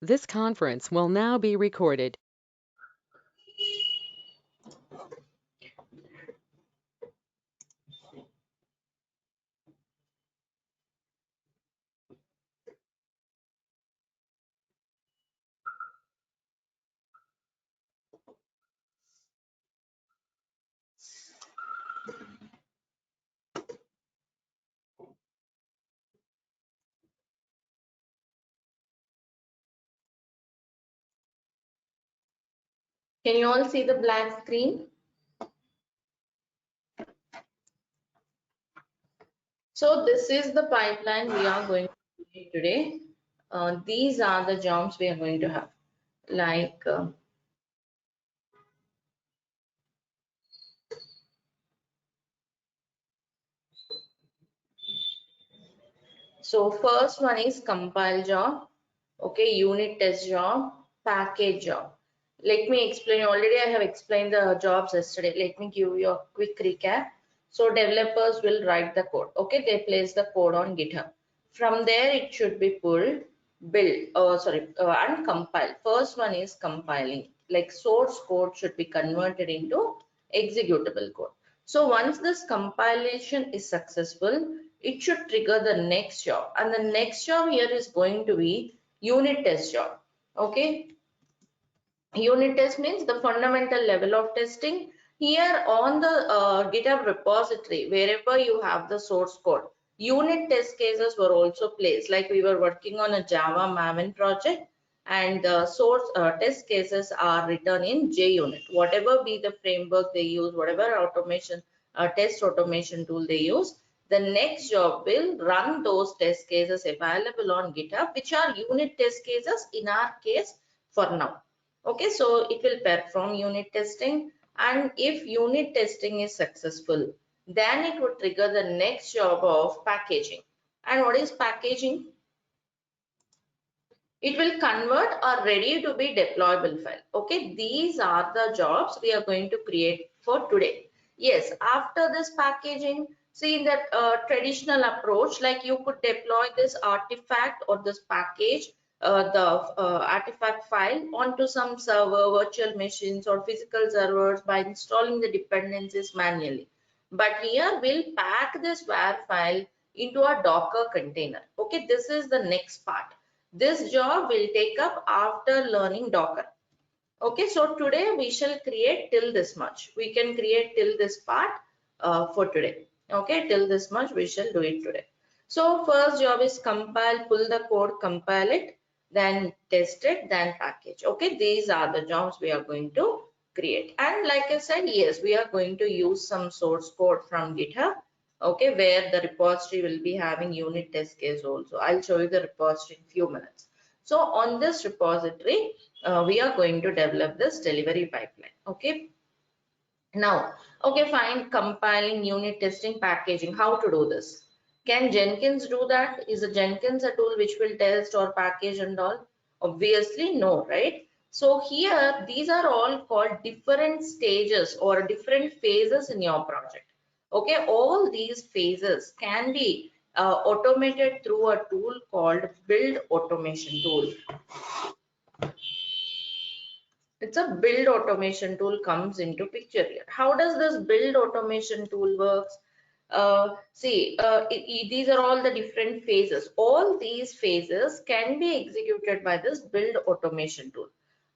This conference will now be recorded. Can you all see the black screen? So this is the pipeline we are going to create today. These are the jobs we are going to have. So first one is compile job, okay, unit test job, package job. Let me explain. Already I have explained the jobs yesterday. Let me give you a quick recap. So developers will write the code. Okay, they place the code on GitHub. From there it should be pulled, build, and compile. First one is compiling. Like source code should be converted into executable code. So once this compilation is successful, it should trigger the next job. And the next job here is going to be unit test job. Okay, unit test means the fundamental level of testing. Here on the GitHub repository, wherever you have the source code, unit test cases were also placed. Like we were working on a Java Maven project, and the source test cases are written in JUnit. Whatever be the framework they use, whatever automation test automation tool they use, the next job will run those test cases available on GitHub, which are unit test cases in our case for now. Okay, so it will perform unit testing, and if unit testing is successful, then it would trigger the next job of packaging. And what is packaging? It will convert a ready to be deployable file. Okay, these are the jobs we are going to create for today. Yes, after this packaging, see in that traditional approach, like you could deploy this artifact or this package, the artifact file onto some server, virtual machines or physical servers by installing the dependencies manually. But here we'll pack this WAR file into a Docker container. Okay, this is the next part. This job will take up after learning Docker. Okay, so today we shall create till this much. We can create till this part for today. Okay, till this much we shall do it today. So first job is compile, pull the code, compile it, then test it, then package. Okay, these are the jobs we are going to create. And like I said, yes, we are going to use some source code from GitHub. Okay, where the repository will be having unit test case also. I'll show you the repository in few minutes. So on this repository, we are going to develop this delivery pipeline. Okay. Now, okay, fine. Compiling, unit testing, packaging. How to do this? Can Jenkins do that? Is a Jenkins a tool which will test or package and all? Obviously, no, right? So here, these are all called different stages or different phases in your project. Okay, all these phases can be automated through a tool called Build Automation Tool. It's a build automation tool comes into picture here. How does this build automation tool works? These are all the different phases. All these phases can be executed by this build automation tool.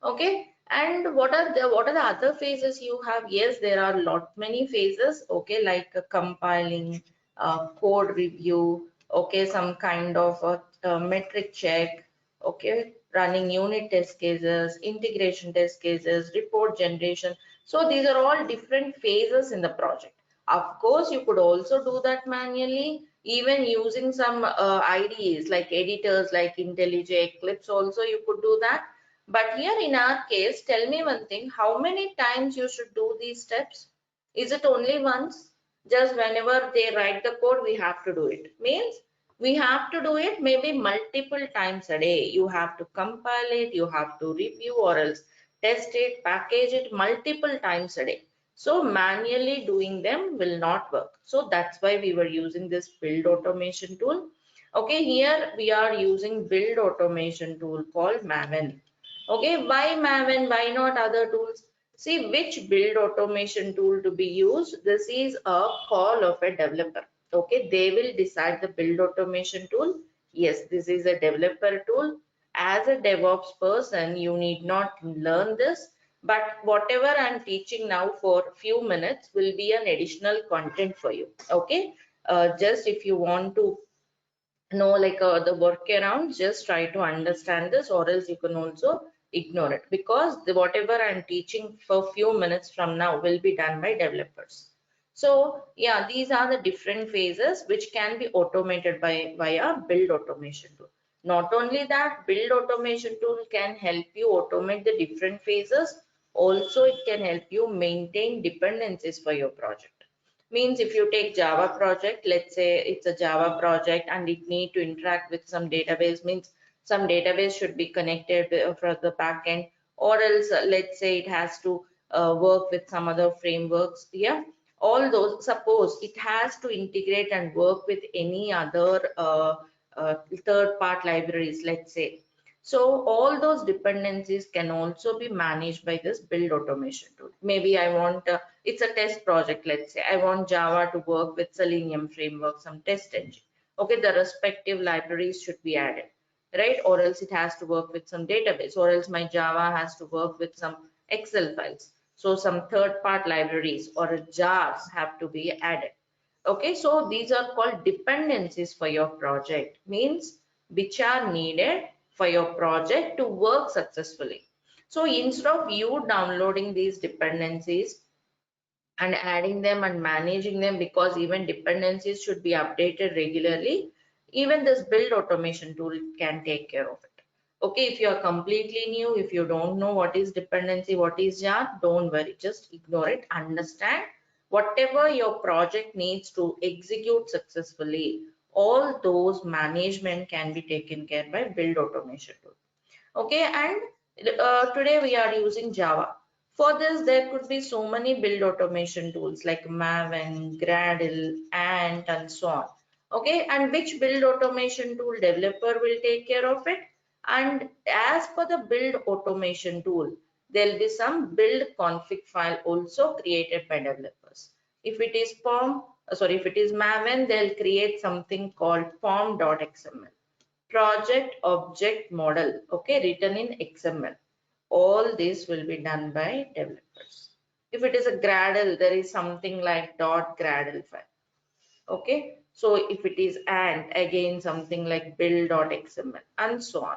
Okay, and what are the other phases you have? Yes, there are many phases. Okay, like compiling, code review. Okay, some kind of a metric check. Okay, running unit test cases, integration test cases, report generation. So these are all different phases in the project. Of course, you could also do that manually, even using some IDEs like editors like IntelliJ, Eclipse also you could do that. But here in our case, tell me one thing, how many times you should do these steps? Is it only once? Just whenever they write the code, we have to do it. Means we have to do it maybe multiple times a day. You have to compile it, you have to review or else test it, package it multiple times a day. So manually doing them will not work. So that's why we were using this build automation tool. Okay, here we are using build automation tool called Maven. Okay, why Maven? Why not other tools? See which build automation tool to be used. This is a call of a developer. Okay, they will decide the build automation tool. Yes, this is a developer tool. As a DevOps person, you need not learn this, but whatever I'm teaching now for few minutes will be an additional content for you. Okay, just if you want to know like the workaround, just try to understand this, or else you can also ignore it, because whatever I'm teaching for few minutes from now will be done by developers. So yeah, these are the different phases which can be automated by via build automation tool. Not only that, build automation tool can help you automate the different phases. Also, it can help you maintain dependencies for your project. Means if you take Java project, let's say it's a Java project and it need to interact with some database, means some database should be connected for the backend, or else let's say it has to work with some other frameworks. Yeah, all those, suppose it has to integrate and work with any other third part libraries, let's say. So all those dependencies can also be managed by this build automation tool. Maybe I want it's a test project, let's say I want Java to work with Selenium framework, some test engine. Okay, the respective libraries should be added, right? Or else it has to work with some database, or else my Java has to work with some Excel files. So some third part libraries or jars have to be added. Okay, so these are called dependencies for your project, means which are needed for your project to work successfully. So instead of you downloading these dependencies and adding them and managing them, because even dependencies should be updated regularly, even this build automation tool can take care of it. Okay, if you are completely new, if you don't know what is dependency, what is jar, don't worry, just ignore it. Understand whatever your project needs to execute successfully, all those management can be taken care by build automation tool. Okay, and today we are using Java. For this, there could be so many build automation tools like Maven, Gradle, Ant, and so on. Okay, and which build automation tool developer will take care of it? And as per the build automation tool, there will be some build config file also created by developers. If it is if it is Maven, they'll create something called form.xml. Project object model, okay, written in XML. All this will be done by developers. If it is a Gradle, there is something like .gradle file. Okay, so if it is Ant, again something like build.xml and so on.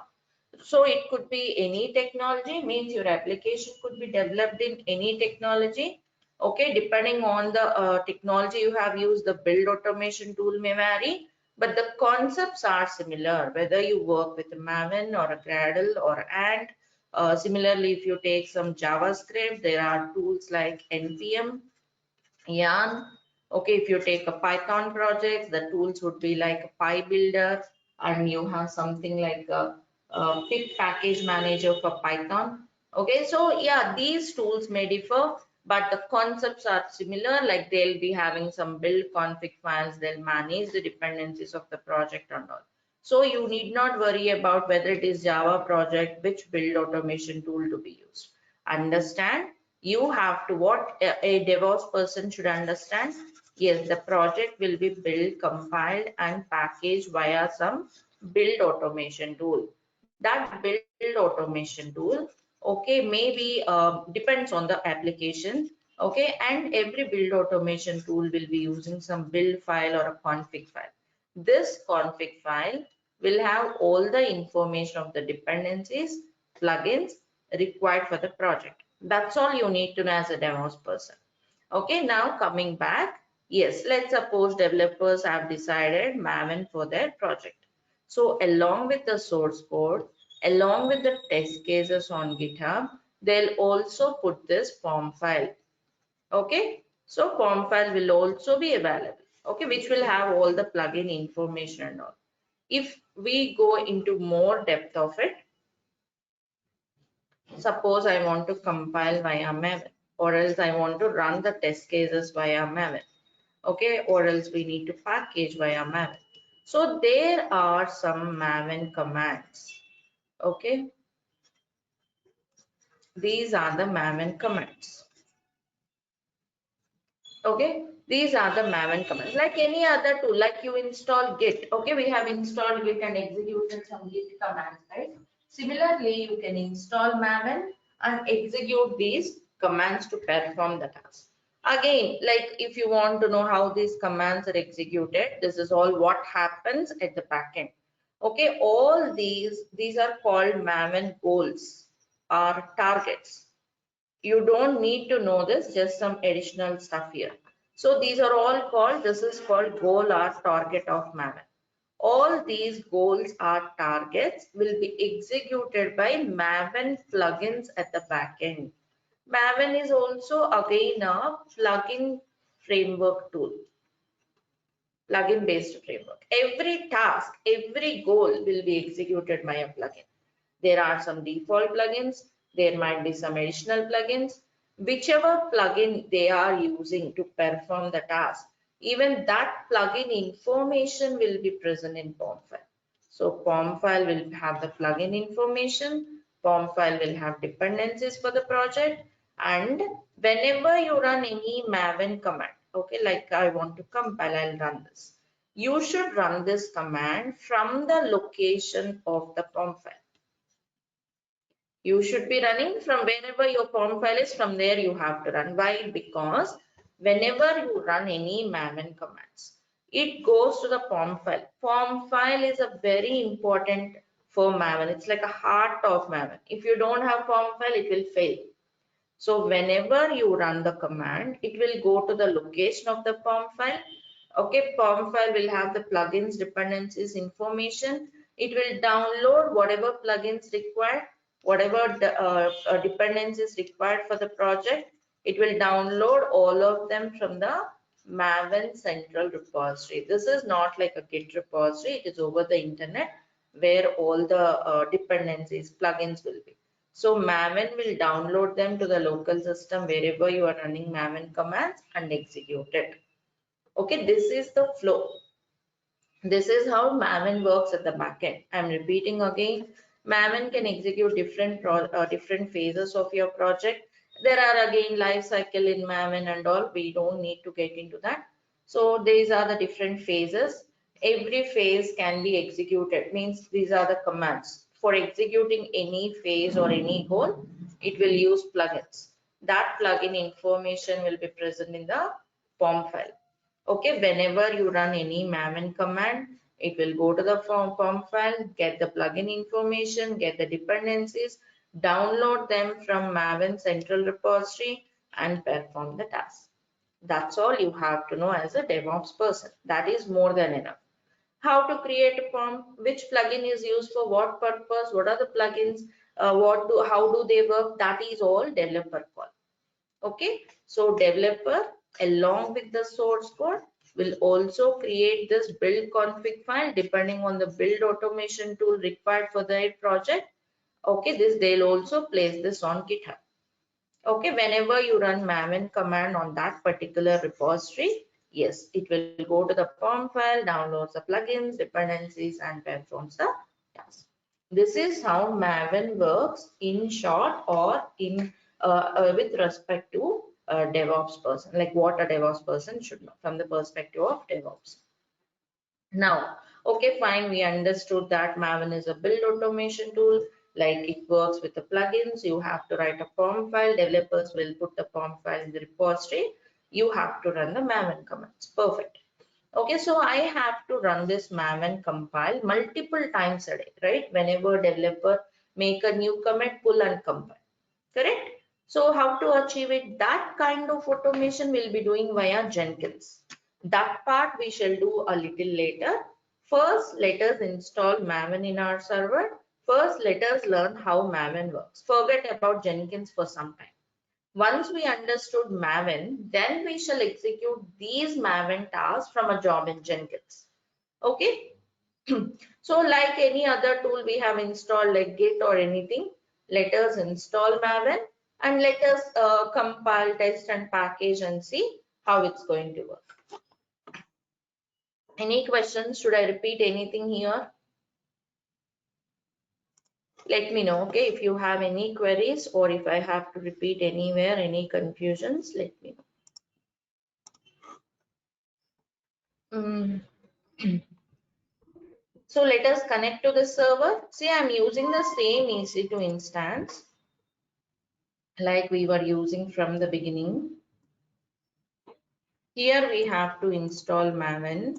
So it could be any technology, means your application could be developed in any technology. Okay, depending on the technology you have used, the build automation tool may vary, but the concepts are similar, whether you work with a Maven or a Gradle or Ant. Similarly, if you take some JavaScript, there are tools like NPM, Yarn. Okay, if you take a Python project, the tools would be like a PyBuilder, and you have something like a pip package manager for Python. Okay, so yeah, these tools may differ, but the concepts are similar. Like they'll be having some build config files, they'll manage the dependencies of the project and all. So you need not worry about whether it is Java project, which build automation tool to be used. Understand, you have to, what a DevOps person should understand. Yes, the project will be built, compiled and packaged via some build automation tool. That build automation tool, okay, maybe depends on the application. Okay, and every build automation tool will be using some build file or a config file. This config file will have all the information of the dependencies, plugins required for the project. That's all you need to know as a DevOps person. Okay, now coming back, yes, let's suppose developers have decided Maven for their project. So along with the source code, along with the test cases on GitHub, they'll also put this form file. Okay, so form file will also be available. Okay, which will have all the plugin information and all. If we go into more depth of it, suppose I want to compile via Maven, or else I want to run the test cases via Maven. Okay, or else we need to package via Maven. So there are some Maven commands. Okay, these are the Maven commands. Okay, these are the Maven commands. Like any other tool, like you install Git. Okay, we have installed Git and executed some Git commands, right? Similarly, you can install Maven and execute these commands to perform the task. Again, like if you want to know how these commands are executed, this is all what happens at the backend. Okay, all these are called Maven goals or targets. You don't need to know this, just some additional stuff here. So these are all called, this is called goal or target of Maven. All these goals or targets will be executed by Maven plugins at the back end. Maven is also again a plugin framework tool, plugin based framework. Every task, every goal will be executed by a plugin. There are some default plugins, there might be some additional plugins. Whichever plugin they are using to perform the task, even that plugin information will be present in POM file. So POM file will have the plugin information, POM file will have dependencies for the project, and whenever you run any Maven command, okay, like I want to compile, I'll run this. You should run this command from the location of the POM file. You should be running from wherever your POM file is, from there you have to run. Why? Because whenever you run any Maven commands, it goes to the POM file. POM file is a very important for Maven. It's like a heart of Maven. If you don't have POM file, it will fail. So whenever you run the command, it will go to the location of the POM file. Okay, POM file will have the plugins, dependencies, information. It will download whatever plugins required, whatever dependencies required for the project. It will download all of them from the Maven central repository. This is not like a Git repository. It is over the internet where all the dependencies, plugins will be. So Maven will download them to the local system wherever you are running Maven commands and execute it. Okay, this is the flow. This is how Maven works at the backend. I'm repeating again. Maven can execute different phases of your project. There are again life cycle in Maven and all. We don't need to get into that. So these are the different phases. Every phase can be executed. Means these are the commands. For executing any phase or any goal, it will use plugins. That plugin information will be present in the POM file. Okay, whenever you run any Maven command, it will go to the POM file, get the plugin information, get the dependencies, download them from Maven central repository and perform the task. That's all you have to know as a DevOps person. That is more than enough. How to create a POM, which plugin is used for what purpose, what are the plugins, how do they work, that is all developer call. Okay, so developer along with the source code will also create this build config file depending on the build automation tool required for their project. Okay, this they'll also place this on GitHub. Okay, whenever you run Maven command on that particular repository, yes, it will go to the POM file, downloads the plugins, dependencies, and performs the task. This is how Maven works in short, or in with respect to a DevOps person, like what a DevOps person should know from the perspective of DevOps. Now, okay, fine, we understood that Maven is a build automation tool, like it works with the plugins. You have to write a POM file, developers will put the POM file in the repository. You have to run the Maven commands. Perfect. Okay, so I have to run this Maven compile multiple times a day, right? Whenever developer make a new commit, pull and compile, correct? So how to achieve it? That kind of automation we'll be doing via Jenkins. That part we shall do a little later. First, let us install Maven in our server. First, let us learn how Maven works. Forget about Jenkins for some time. Once we understood Maven, then we shall execute these Maven tasks from a job in Jenkins. Okay. So like any other tool we have installed like Git or anything, let us install Maven and let us compile, test and package and see how it's going to work. Any questions? Should I repeat anything here? Let me know, okay? If you have any queries or if I have to repeat anywhere, any confusions, let me know. So let us connect to the server. See, I'm using the same EC2 instance like we were using from the beginning. Here we have to install Maven.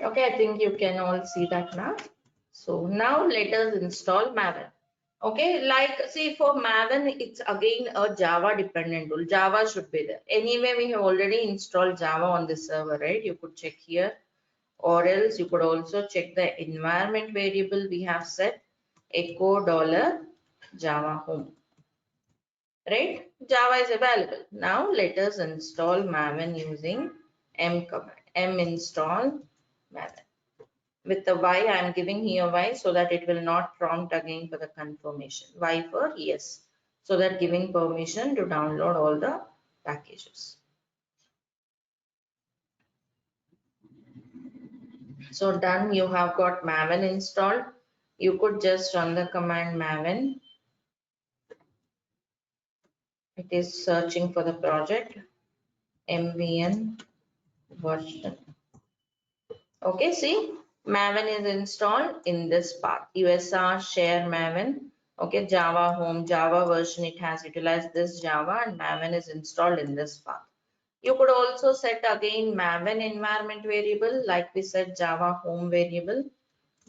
Okay, I think you can all see that now. So now let us install Maven. Okay, like see for Maven, it's again a Java dependent tool. Java should be there. Anyway, we have already installed Java on this server, right? You could check here, or else you could also check the environment variable we have set echo $Java home. Right? Java is available. Now let us install Maven using M command. M install Maven. With the Y, I am giving here Y so that it will not prompt again for the confirmation. Y for yes. So that giving permission to download all the packages. So done, you have got Maven installed. You could just run the command Maven. It is searching for the project MVN version. Okay, see, Maven is installed in this path. USR share Maven. Okay, Java home, Java version, it has utilized this Java and Maven is installed in this path. You could also set again Maven environment variable, like we said Java home variable.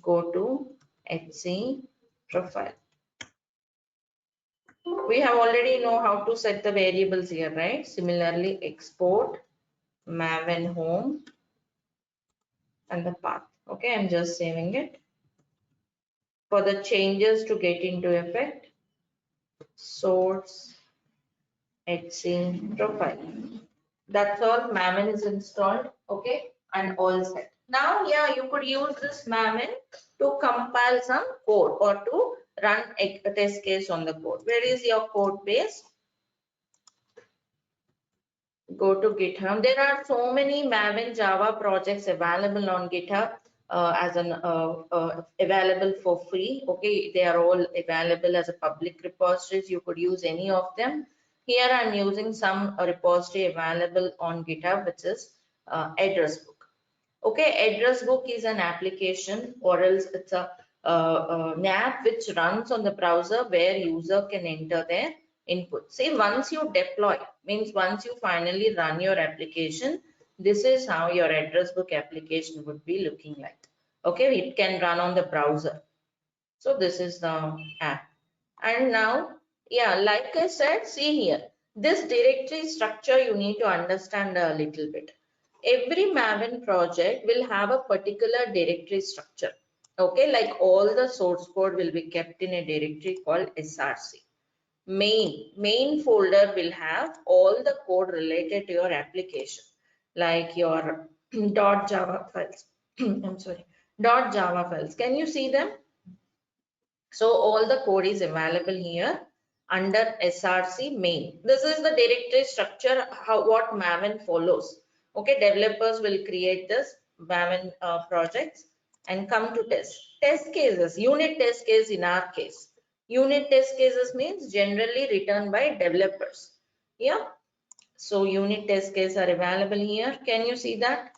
Go to HC profile. We have already know how to set the variables here, right? Similarly, export Maven home and the path. Okay, I'm just saving it. For the changes to get into effect, source HC profile. That's all. Maven is installed. Okay, and all set. Now, yeah, you could use this Maven to compile some code or to run a test case on the code. Where is your code base? Go to GitHub. There are so many Maven Java projects available on GitHub available for free. Okay, they are all available as a public repositories. You could use any of them. Here I'm using some repository available on GitHub, which is address book. Okay, address book is an application, or else it's an app which runs on the browser where user can enter their input. Say once you deploy, means once you finally run your application, this is how your address book application would be looking like. Okay, it can run on the browser. So this is the app. And now, yeah, like I said, see here, this directory structure you need to understand a little bit. Every Maven project will have a particular directory structure. Okay, like all the source code will be kept in a directory called SRC. Main folder will have all the code related to your application, like your .java files. I'm sorry, .java files. Can you see them? So all the code is available here under SRC main. This is the directory structure, what Maven follows. Okay, developers will create this Maven projects and come to test. Test cases, unit test case in our case. Unit test cases means generally written by developers. Yeah. So unit test cases are available here. Can you see that?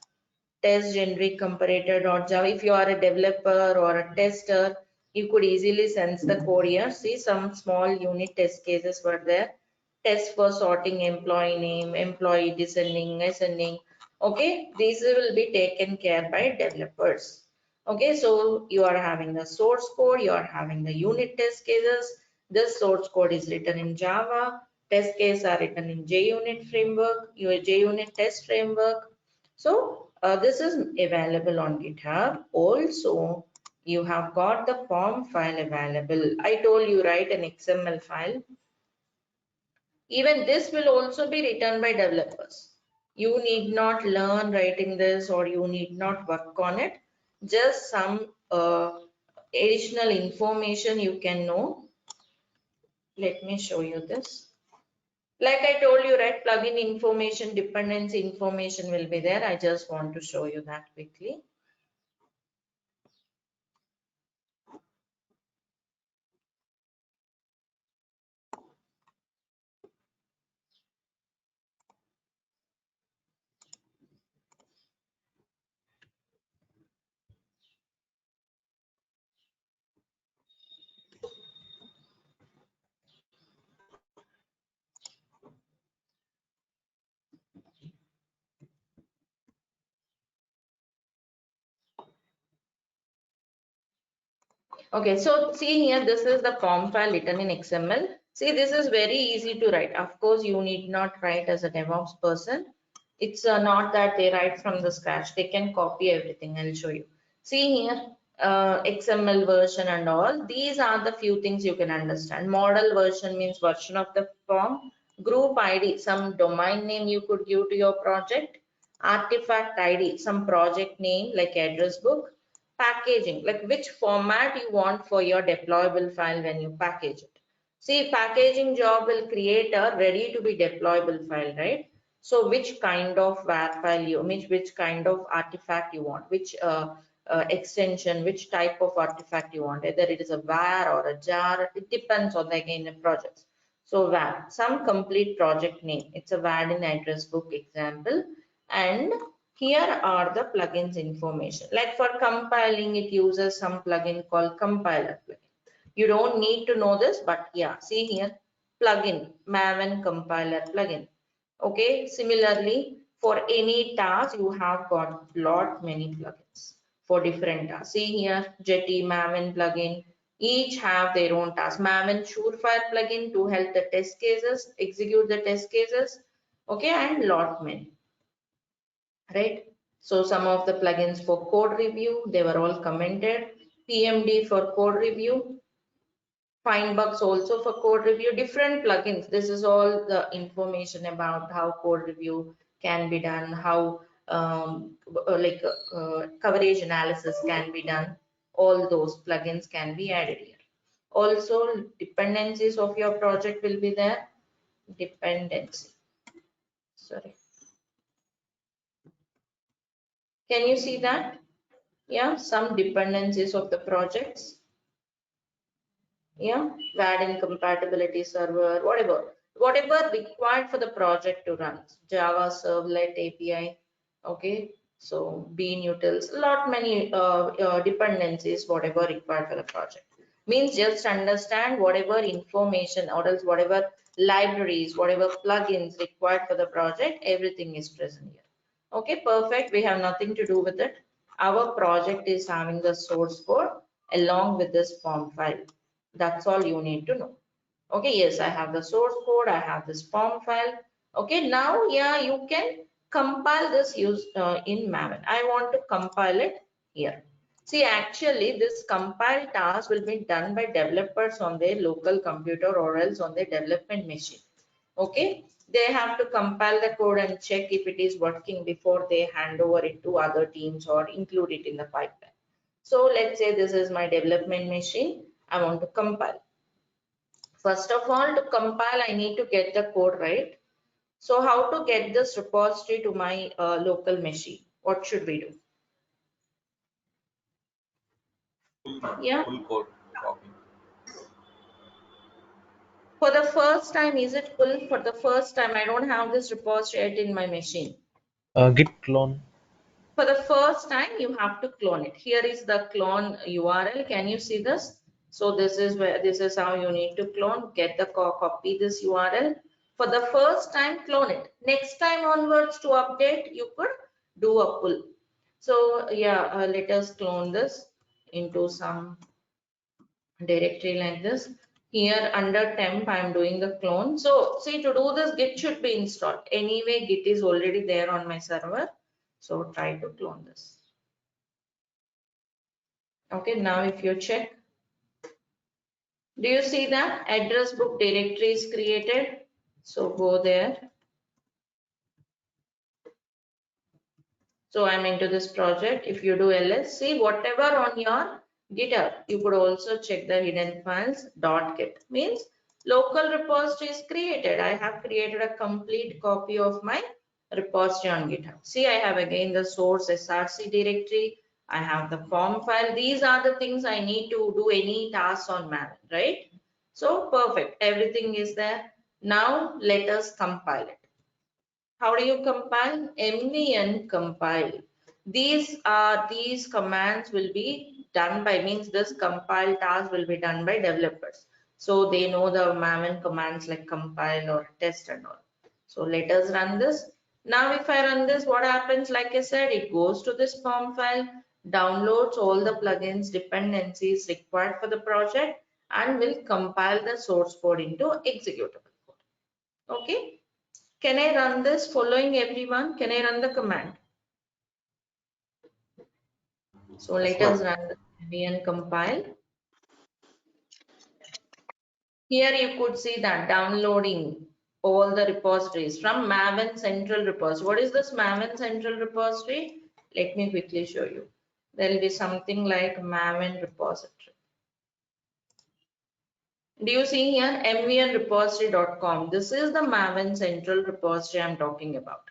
Test generic comparator.java. If you are a developer or a tester, you could easily sense the code here. See, some small unit test cases were there. Test for sorting employee name, employee descending, ascending. Okay, these will be taken care by developers. Okay, so you are having the source code, you are having the unit test cases. This source code is written in Java. Test cases are written in JUnit framework, your JUnit test framework. So this is available on GitHub. Also, you have got the form file available. I told you, write an XML file. Even this will also be written by developers. You need not learn writing this, or you need not work on it. Just some additional information you can know. Let me show you this. Like I told you, right, plugin information, dependency information will be there. I just want to show you that quickly. Okay, so see here, this is the form file written in XML. See, this is very easy to write. Of course, you need not write as a DevOps person. It's not that they write from the scratch. They can copy everything. I'll show you. See here, XML version and all. These are the few things you can understand. Model version means version of the form. Group ID, some domain name you could give to your project. Artifact ID, some project name like address book. Packaging, like which format you want for your deployable file when you package it. See, packaging job will create a ready to be deployable file, right? So which kind of WAR file you, which kind of artifact you want, which extension, which type of artifact you want, whether it is a WAR or a jar, it depends on the, again, the projects. So WAR, some complete project name, it's a Vaadin address book example, and here are the plugins information. Like for compiling, it uses some plugin called compiler plugin. You don't need to know this, but yeah, see here, plugin, Maven compiler plugin. Okay, similarly, for any task, you have got lot many plugins for different tasks. See here, Jetty, Maven plugin, each have their own task. Maven Surefire plugin to help the test cases, execute the test cases. Okay, and lot many, right? So some of the plugins for code review, they were all commented. PMD for code review, Find also for code review, different plugins. This is all the information about how code review can be done, how coverage analysis can be done. All those plugins can be added here. Also, dependencies of your project will be there. Dependency. Sorry. Can you see that? Yeah, some dependencies of the projects. Yeah, Vaadin compatibility server, whatever required for the project to run. Java servlet API. Okay, so bean utils, lot many dependencies, whatever required for the project. Means just understand whatever information or else whatever libraries, whatever plugins required for the project, everything is present here. Okay, perfect. We have nothing to do with it. Our project is having the source code along with this form file. That's all you need to know. Okay, yes, I have the source code, I have this form file. Okay, now, yeah, you can compile this in Maven. I want to compile it here. See, actually, this compile task will be done by developers on their local computer or else on their development machine. Okay, they have to compile the code and check if it is working before they hand over it to other teams or include it in the pipeline. So let's say this is my development machine. I want to compile. First of all, to compile, I need to get the code right. So how to get this repository to my local machine? What should we do? Yeah. Full code copy. For the first time, is it full? For the first time, I don't have this repository yet in my machine. Git clone. For the first time, you have to clone it. Here is the clone URL. Can you see this? So this is where, this is how you need to clone. Get the copy this URL. For the first time, clone it. Next time onwards to update, you could do a pull. So yeah, let us clone this into some directory like this. Here under temp, I'm doing the clone. So see, to do this, Git should be installed. Anyway, Git is already there on my server. So try to clone this. Okay, now if you check, do you see that address book directory is created? So go there. So I'm into this project. If you do ls, see whatever on your GitHub, you could also check the hidden files .git means local repository is created. I have created a complete copy of my repository on GitHub. See, I have again the source src directory. I have the form file. These are the things I need to do any tasks on Maven, right? So perfect. Everything is there. Now let us compile it. How do you compile? MVN compile. These commands will be done by means this compile task will be done by developers. So they know the Maven commands like compile or test and all. So let us run this. Now if I run this, what happens? Like I said, it goes to this form file, downloads all the plugins, dependencies required for the project, and will compile the source code into executable code. Okay. Can I run this following everyone? Can I run the command? So let us run the MVN compile. Here you could see that downloading all the repositories from Maven Central Repository. What is this Maven Central Repository? Let me quickly show you. There will be something like Maven Repository. Do you see here mvnrepository.com? This is the Maven Central Repository I'm talking about.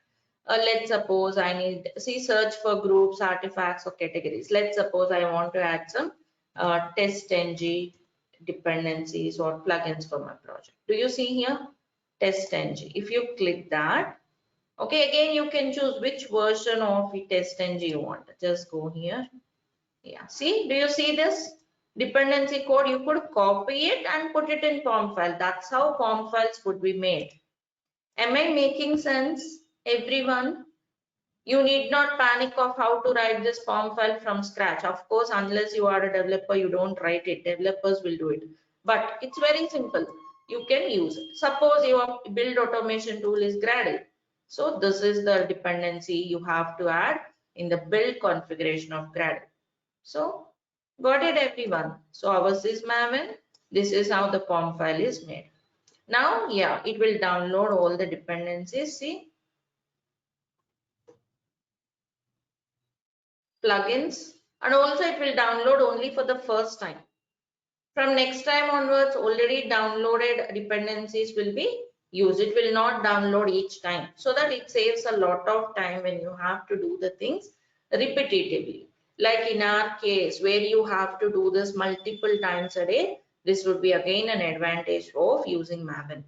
Let's suppose I need, see, search for groups, artifacts or categories. Let's suppose I want to add some TestNG dependencies or plugins for my project. Do you see here TestNG? If you click that, okay, again you can choose which version of TestNG you want. Just go here. Yeah, see, do you see this dependency code? You could copy it and put it in form file. That's how form files could be made. Am I making sense, everyone? You need not panic of how to write this form file from scratch. Of course, unless you are a developer, you don't write it. Developers will do it. But it's very simple. You can use it. Suppose your build automation tool is Gradle. So this is the dependency you have to add in the build configuration of Gradle. So got it, everyone? So ours is Maven. This is how the form file is made. Now, yeah, it will download all the dependencies. See, plugins, and also it will download only for the first time. From next time onwards, already downloaded dependencies will be used. It will not download each time, so that it saves a lot of time when you have to do the things repetitively. Like in our case, where you have to do this multiple times a day, this would be again an advantage of using Maven.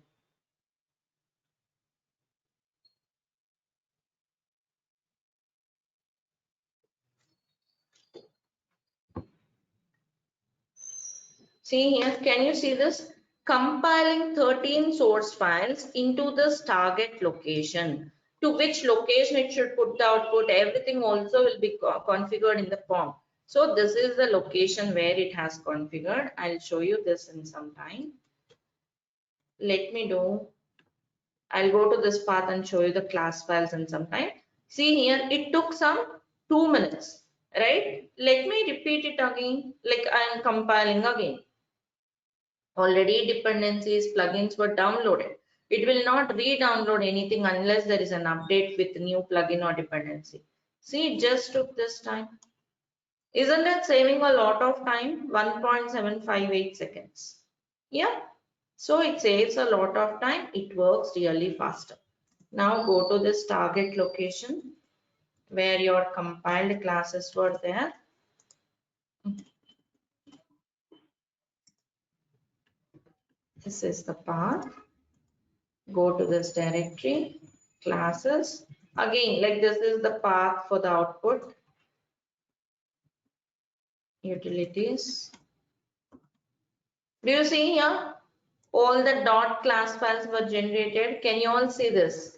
See here, can you see this? Compiling 13 source files into this target location. To which location it should put the output, everything also will be configured in the form. So this is the location where it has configured. I'll show you this in some time. I'll go to this path and show you the class files in some time. See here, it took some 2 minutes, right? Let me repeat it again, like I'm compiling again. Already dependencies, plugins were downloaded. It will not re-download anything unless there is an update with new plugin or dependency. See, it just took this time. Isn't that saving a lot of time? 1.758 seconds. Yeah. So it saves a lot of time. It works really faster. Now go to this target location where your compiled classes were there. This is the path. Go to this directory, classes. Again, like this is the path for the output. Utilities. Do you see here? All the dot class files were generated. Can you all see this?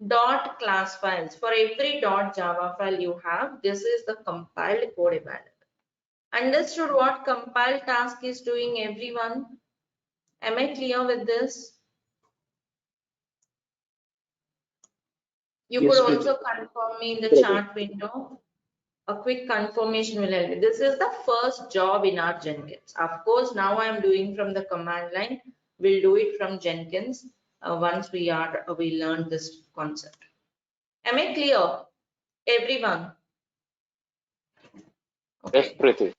dot class files. For every dot Java file you have, this is the compiled code available. Understood what compile task is doing, everyone? Am I clear with this? You Yes, could Preeti. also confirm me in the chat window. A quick confirmation will help me. This is the first job in our Jenkins. Of course, now I am doing from the command line. We'll do it from Jenkins once we learn this concept. Am I clear, everyone? Yes, Okay. Preeti.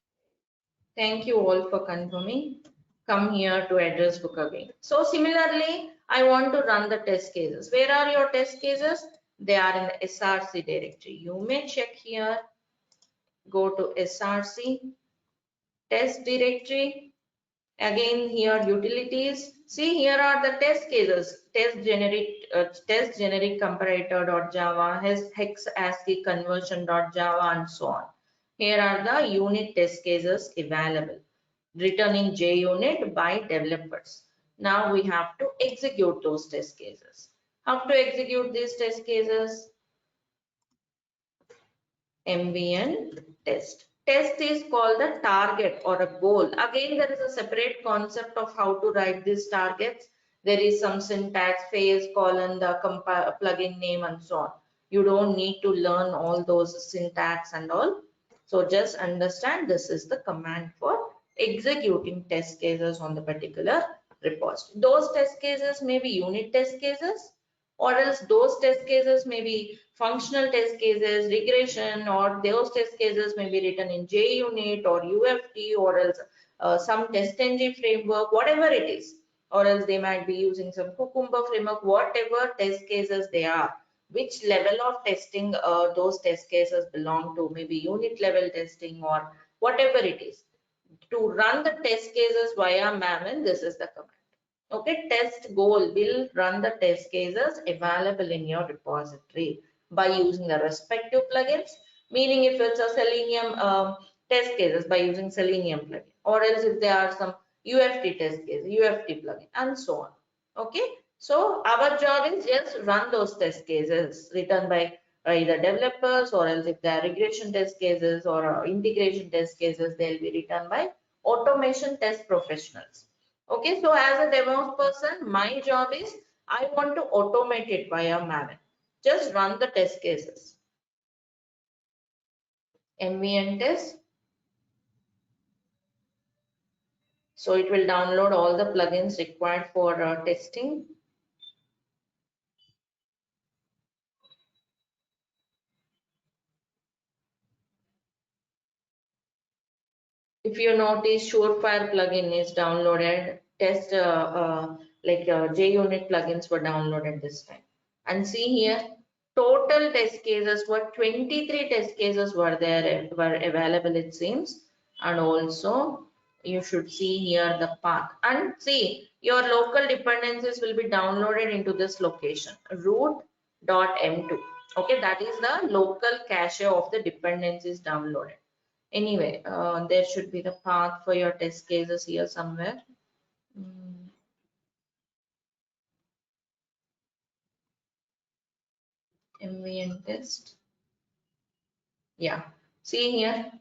Thank you all for confirming. Come here to address book again. So similarly, I want to run the test cases. Where are your test cases? They are in the SRC directory. You may check here. Go to SRC test directory. Again here utilities. See, here are the test cases. Test generic comparator.java, hex ASCII conversion.java, and so on. Here are the unit test cases available, written in JUnit by developers. Now we have to execute those test cases. How to execute these test cases? MVN test. Test is called the target or a goal. Again, there is a separate concept of how to write these targets. There is some syntax, phase, colon, the plugin name, and so on. You don't need to learn all those syntax and all. So just understand this is the command for executing test cases on the particular repository. Those test cases may be unit test cases, or else those test cases may be functional test cases, regression, or those test cases may be written in JUnit or UFT, or else some TestNG framework, whatever it is, or else they might be using some Cucumber framework, whatever test cases they are, which level of testing those test cases belong to, maybe unit level testing or whatever it is. To run the test cases via Maven, this is the command. Okay, test goal will run the test cases available in your repository by using the respective plugins, meaning if it's a Selenium test cases by using Selenium plugin, or else if there are some UFT test cases, UFT plugin, and so on. Okay, so our job is just run those test cases written by either developers, or else if there are regression test cases or integration test cases, they'll be written by automation test professionals. Okay, so as a DevOps person, my job is I want to automate it via Maven. Just run the test cases. MVN test. So it will download all the plugins required for testing. If you notice, Surefire plugin is downloaded. Test JUnit plugins were downloaded this time. And see here, total test cases were 23 test cases were available, it seems. And also you should see here the path, and see your local dependencies will be downloaded into this location, root.m2. Okay, that is the local cache of the dependencies downloaded. Anyway, there should be the path for your test cases here somewhere. MVN test. Yeah, see here.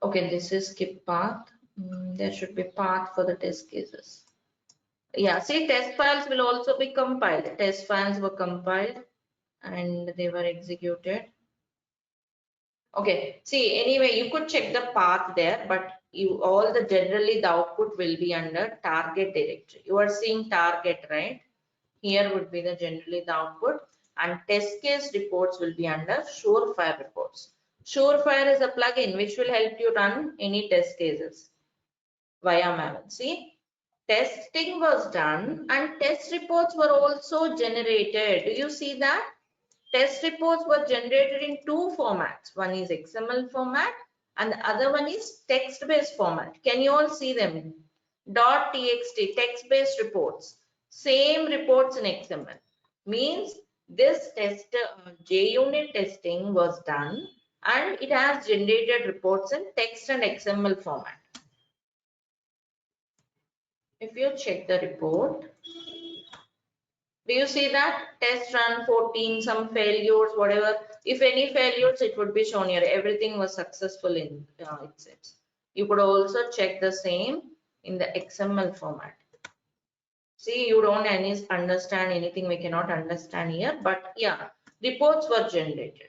Okay, this is skip path. There should be path for the test cases. Yeah, see, test files will also be compiled. Test files were compiled and they were executed. Okay, see, anyway, you could check the path there, but generally the output will be under target directory. You are seeing target, right? Here would be generally the output, and test case reports will be under Surefire reports. Surefire is a plugin which will help you run any test cases via Maven. See, testing was done and test reports were also generated. Do you see that? Test reports were generated in two formats. One is XML format and the other one is text-based format. Can you all see them? .txt, text-based reports. Same reports in XML. Means this JUnit testing was done and it has generated reports in text and XML format. If you check the report, Do you see that? Test run 14, some failures, whatever. If any failures, it would be shown here. Everything was successful in it seems. You could also check the same in the XML format. See, you don't understand anything, we cannot understand here, but yeah, reports were generated.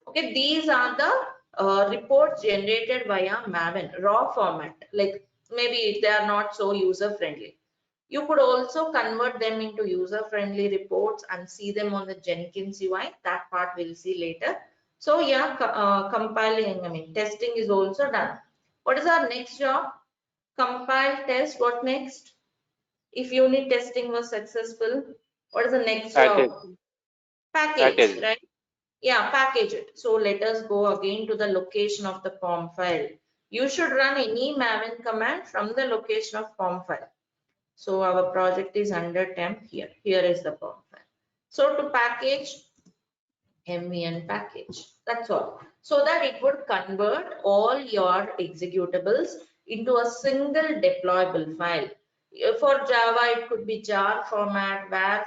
Okay, these are the reports generated via Maven, raw format. Like maybe they are not so user friendly. You could also convert them into user-friendly reports and see them on the Jenkins UI. That part we'll see later. So yeah, compiling, testing is also done. What is our next job? Compile, test. What next? If unit testing was successful, what is the next Package. job? Package, Package. right? Yeah, package it. So let us go again to the location of the POM file. You should run any Maven command from the location of POM file. So our project is under temp here. Here is the POM file. So to package, MVN package. That's all. So that it would convert all your executables into a single deployable file. For Java, it could be jar format, var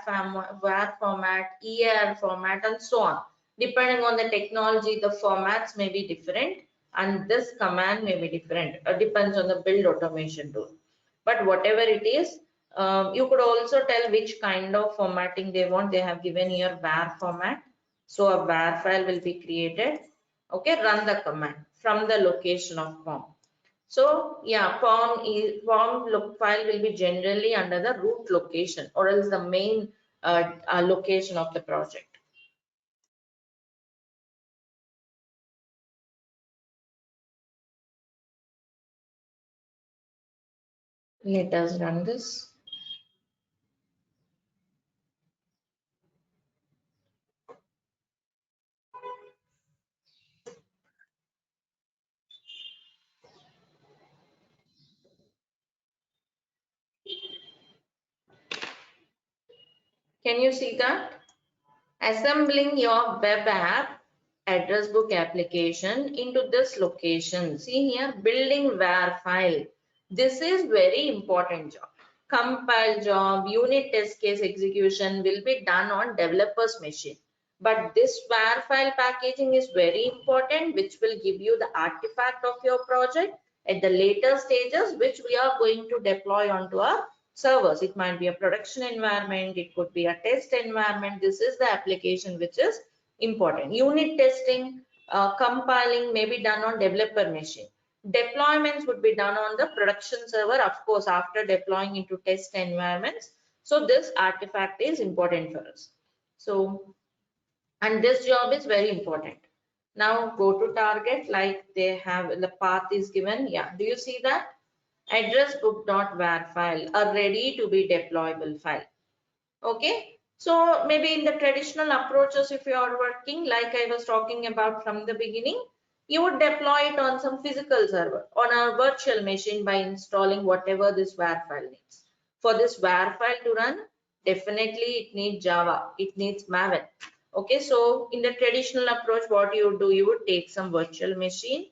format, EAR format, and so on. Depending on the technology, the formats may be different, and this command may be different. Depends on the build automation tool. But whatever it is, you could also tell which kind of formatting they want. They have given here var format. So a var file will be created. Okay, run the command from the location of POM. So yeah, POM file will be generally under the root location or else the main location of the project. Let us run this. Can you see that? Assembling your web app address book application into this location. See here, building var file. This is very important job. Compile job, unit test case execution will be done on developer's machine. But this var file packaging is very important, which will give you the artifact of your project at the later stages, which we are going to deploy onto our servers. It might be a production environment, it could be a test environment. This is the application which is important. Unit testing, compiling may be done on developer machine. Deployments would be done on the production server, of course, after deploying into test environments. So this artifact is important for us. So, and this job is very important. Now go to target, like they have the path is given. Yeah, do you see that? Address book.var file, a ready to be deployable file. Okay, so maybe in the traditional approaches, if you are working like I was talking about from the beginning, you would deploy it on some physical server on a virtual machine by installing whatever this var file needs. For this var file to run, definitely it needs Java, it needs Maven. Okay, so in the traditional approach, what you would do, you would take some virtual machine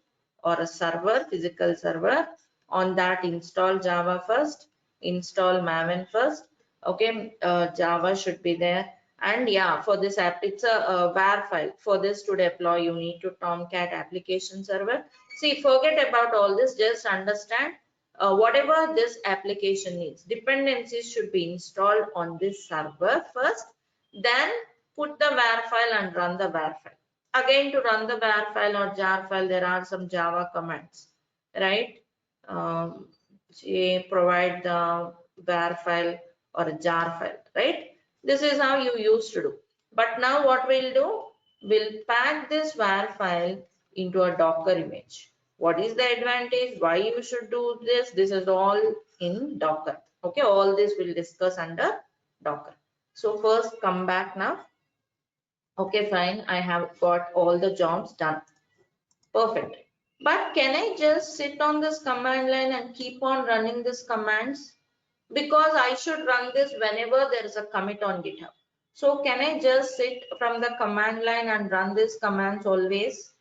or a server, physical server. On that, install Java first, install Maven first. Okay, Java should be there. And yeah, for this app, it's a var file. For this to deploy, you need to Tomcat application server. See, forget about all this, just understand whatever this application needs. Dependencies should be installed on this server first, then put the var file and run the var file. Again, to run the var file or jar file, there are some Java commands, right? Provide the var file or a jar file, right? This is how you used to do. But now what we'll do, we'll pack this var file into a Docker image. What is the advantage? Why you should do this? This is all in Docker. Okay, all this we'll discuss under Docker. So first come back now. Okay, fine. I have got all the jobs done. Perfect. But can I just sit on this command line and keep on running these commands? Because I should run this whenever there is a commit on GitHub. So can I just sit from the command line and run these commands always?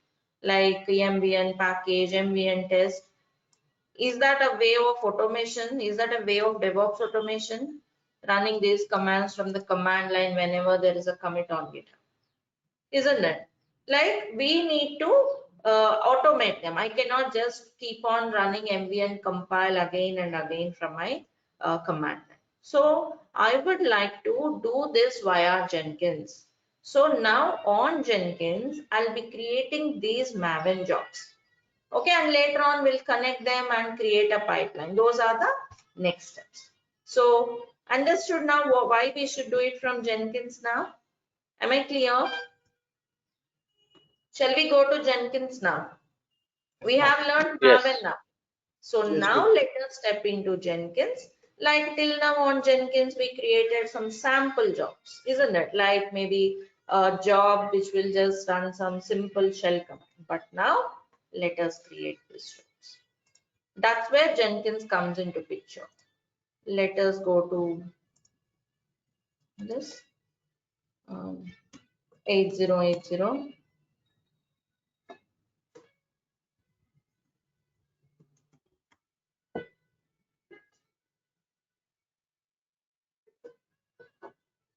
Like MVN package, MVN test. Is that a way of automation? Is that a way of DevOps automation? running these commands from the command line whenever there is a commit on GitHub, isn't it? Like we need to automate them. I cannot just keep on running mvn compile again and again from my command line. So I would like to do this via Jenkins. So now on Jenkins, I'll be creating these Maven jobs. Okay, and later on we'll connect them and create a pipeline. Those are the next steps. So understood now why we should do it from Jenkins now? Am I clear? Shall we go to Jenkins now? We have learned Yes. Maven now. So Yes, now let us step into Jenkins. Like till now on Jenkins, we created some sample jobs, isn't it? Like maybe a job which will just run some simple shell command. But now let us create these jobs. That's where Jenkins comes into picture. Let us go to this 8080.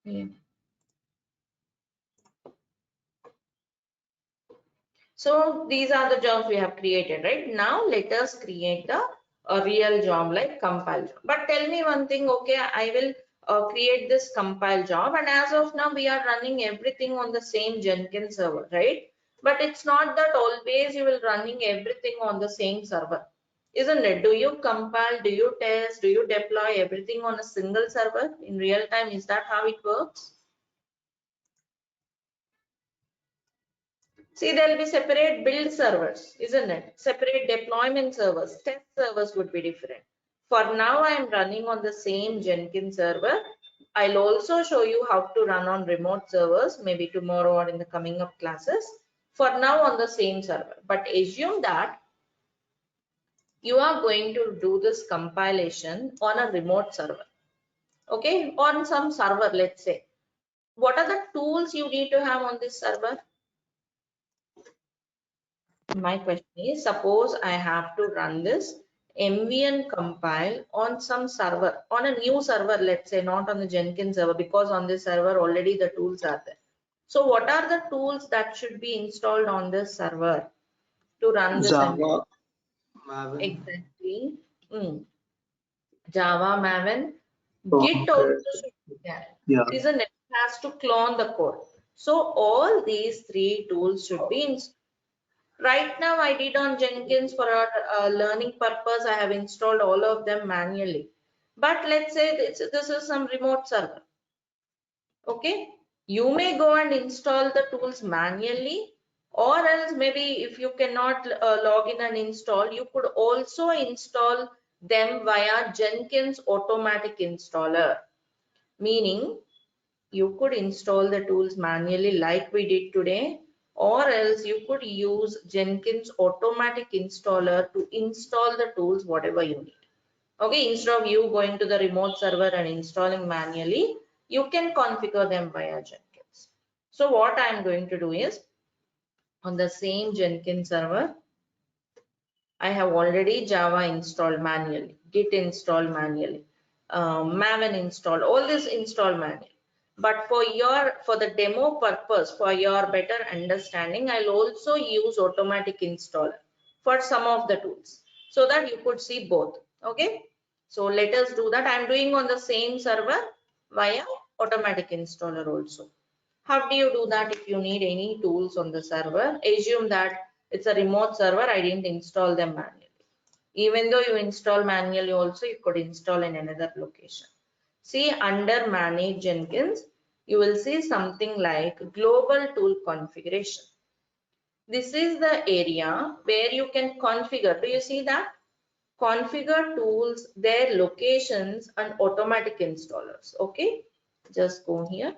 Yeah. So these are the jobs we have created, right? Now let us create a real job like compile job. But tell me one thing, okay, I will create this compile job, and as of now we are running everything on the same Jenkins server, right? But it's not that always you will running everything on the same server, isn't it? Do you compile, do you test, do you deploy everything on a single server in real time? Is that how it works? See, there will be separate build servers, isn't it? Separate deployment servers, test servers would be different. For now, I am running on the same Jenkins server. I'll also show you how to run on remote servers, maybe tomorrow or in the coming up classes. For now, on the same server. But assume that you are going to do this compilation on a remote server. Okay, on some server, let's say. What are the tools you need to have on this server? My question is, suppose I have to run this mvn compile on some server, on a new server, let's say, not on the Jenkins server, because on this server already the tools are there. So what are the tools that should be installed on this server to run this? Java, Maven. Exactly. Java, Maven, Git also Okay. should be there. Yeah. Isn't it? It has to clone the code. So all these three tools should be installed. Right now, I did on Jenkins for our learning purpose. I have installed all of them manually. But let's say this is some remote server. Okay, you may go and install the tools manually, or else maybe if you cannot log in and install, you could also install them via Jenkins automatic installer. Meaning, you could install the tools manually like we did today, or else you could use Jenkins automatic installer to install the tools whatever you need. Okay, instead of you going to the remote server and installing manually, you can configure them via Jenkins. So what I'm going to do is, on the same Jenkins server, I have already Java installed manually, Git installed manually, Maven installed, all this installed manually. But for the demo purpose, for your better understanding, I'll also use automatic installer for some of the tools so that you could see both. Okay, so let us do that. I'm doing on the same server via automatic installer also. How do you do that? If you need any tools on the server, assume that it's a remote server, I didn't install them manually. Even though you install manually also, you could install in another location. See, under manage Jenkins, you will see something like global tool configuration. This is the area where you can configure. Do you see that? Configure tools, their locations and automatic installers. Okay, just go here.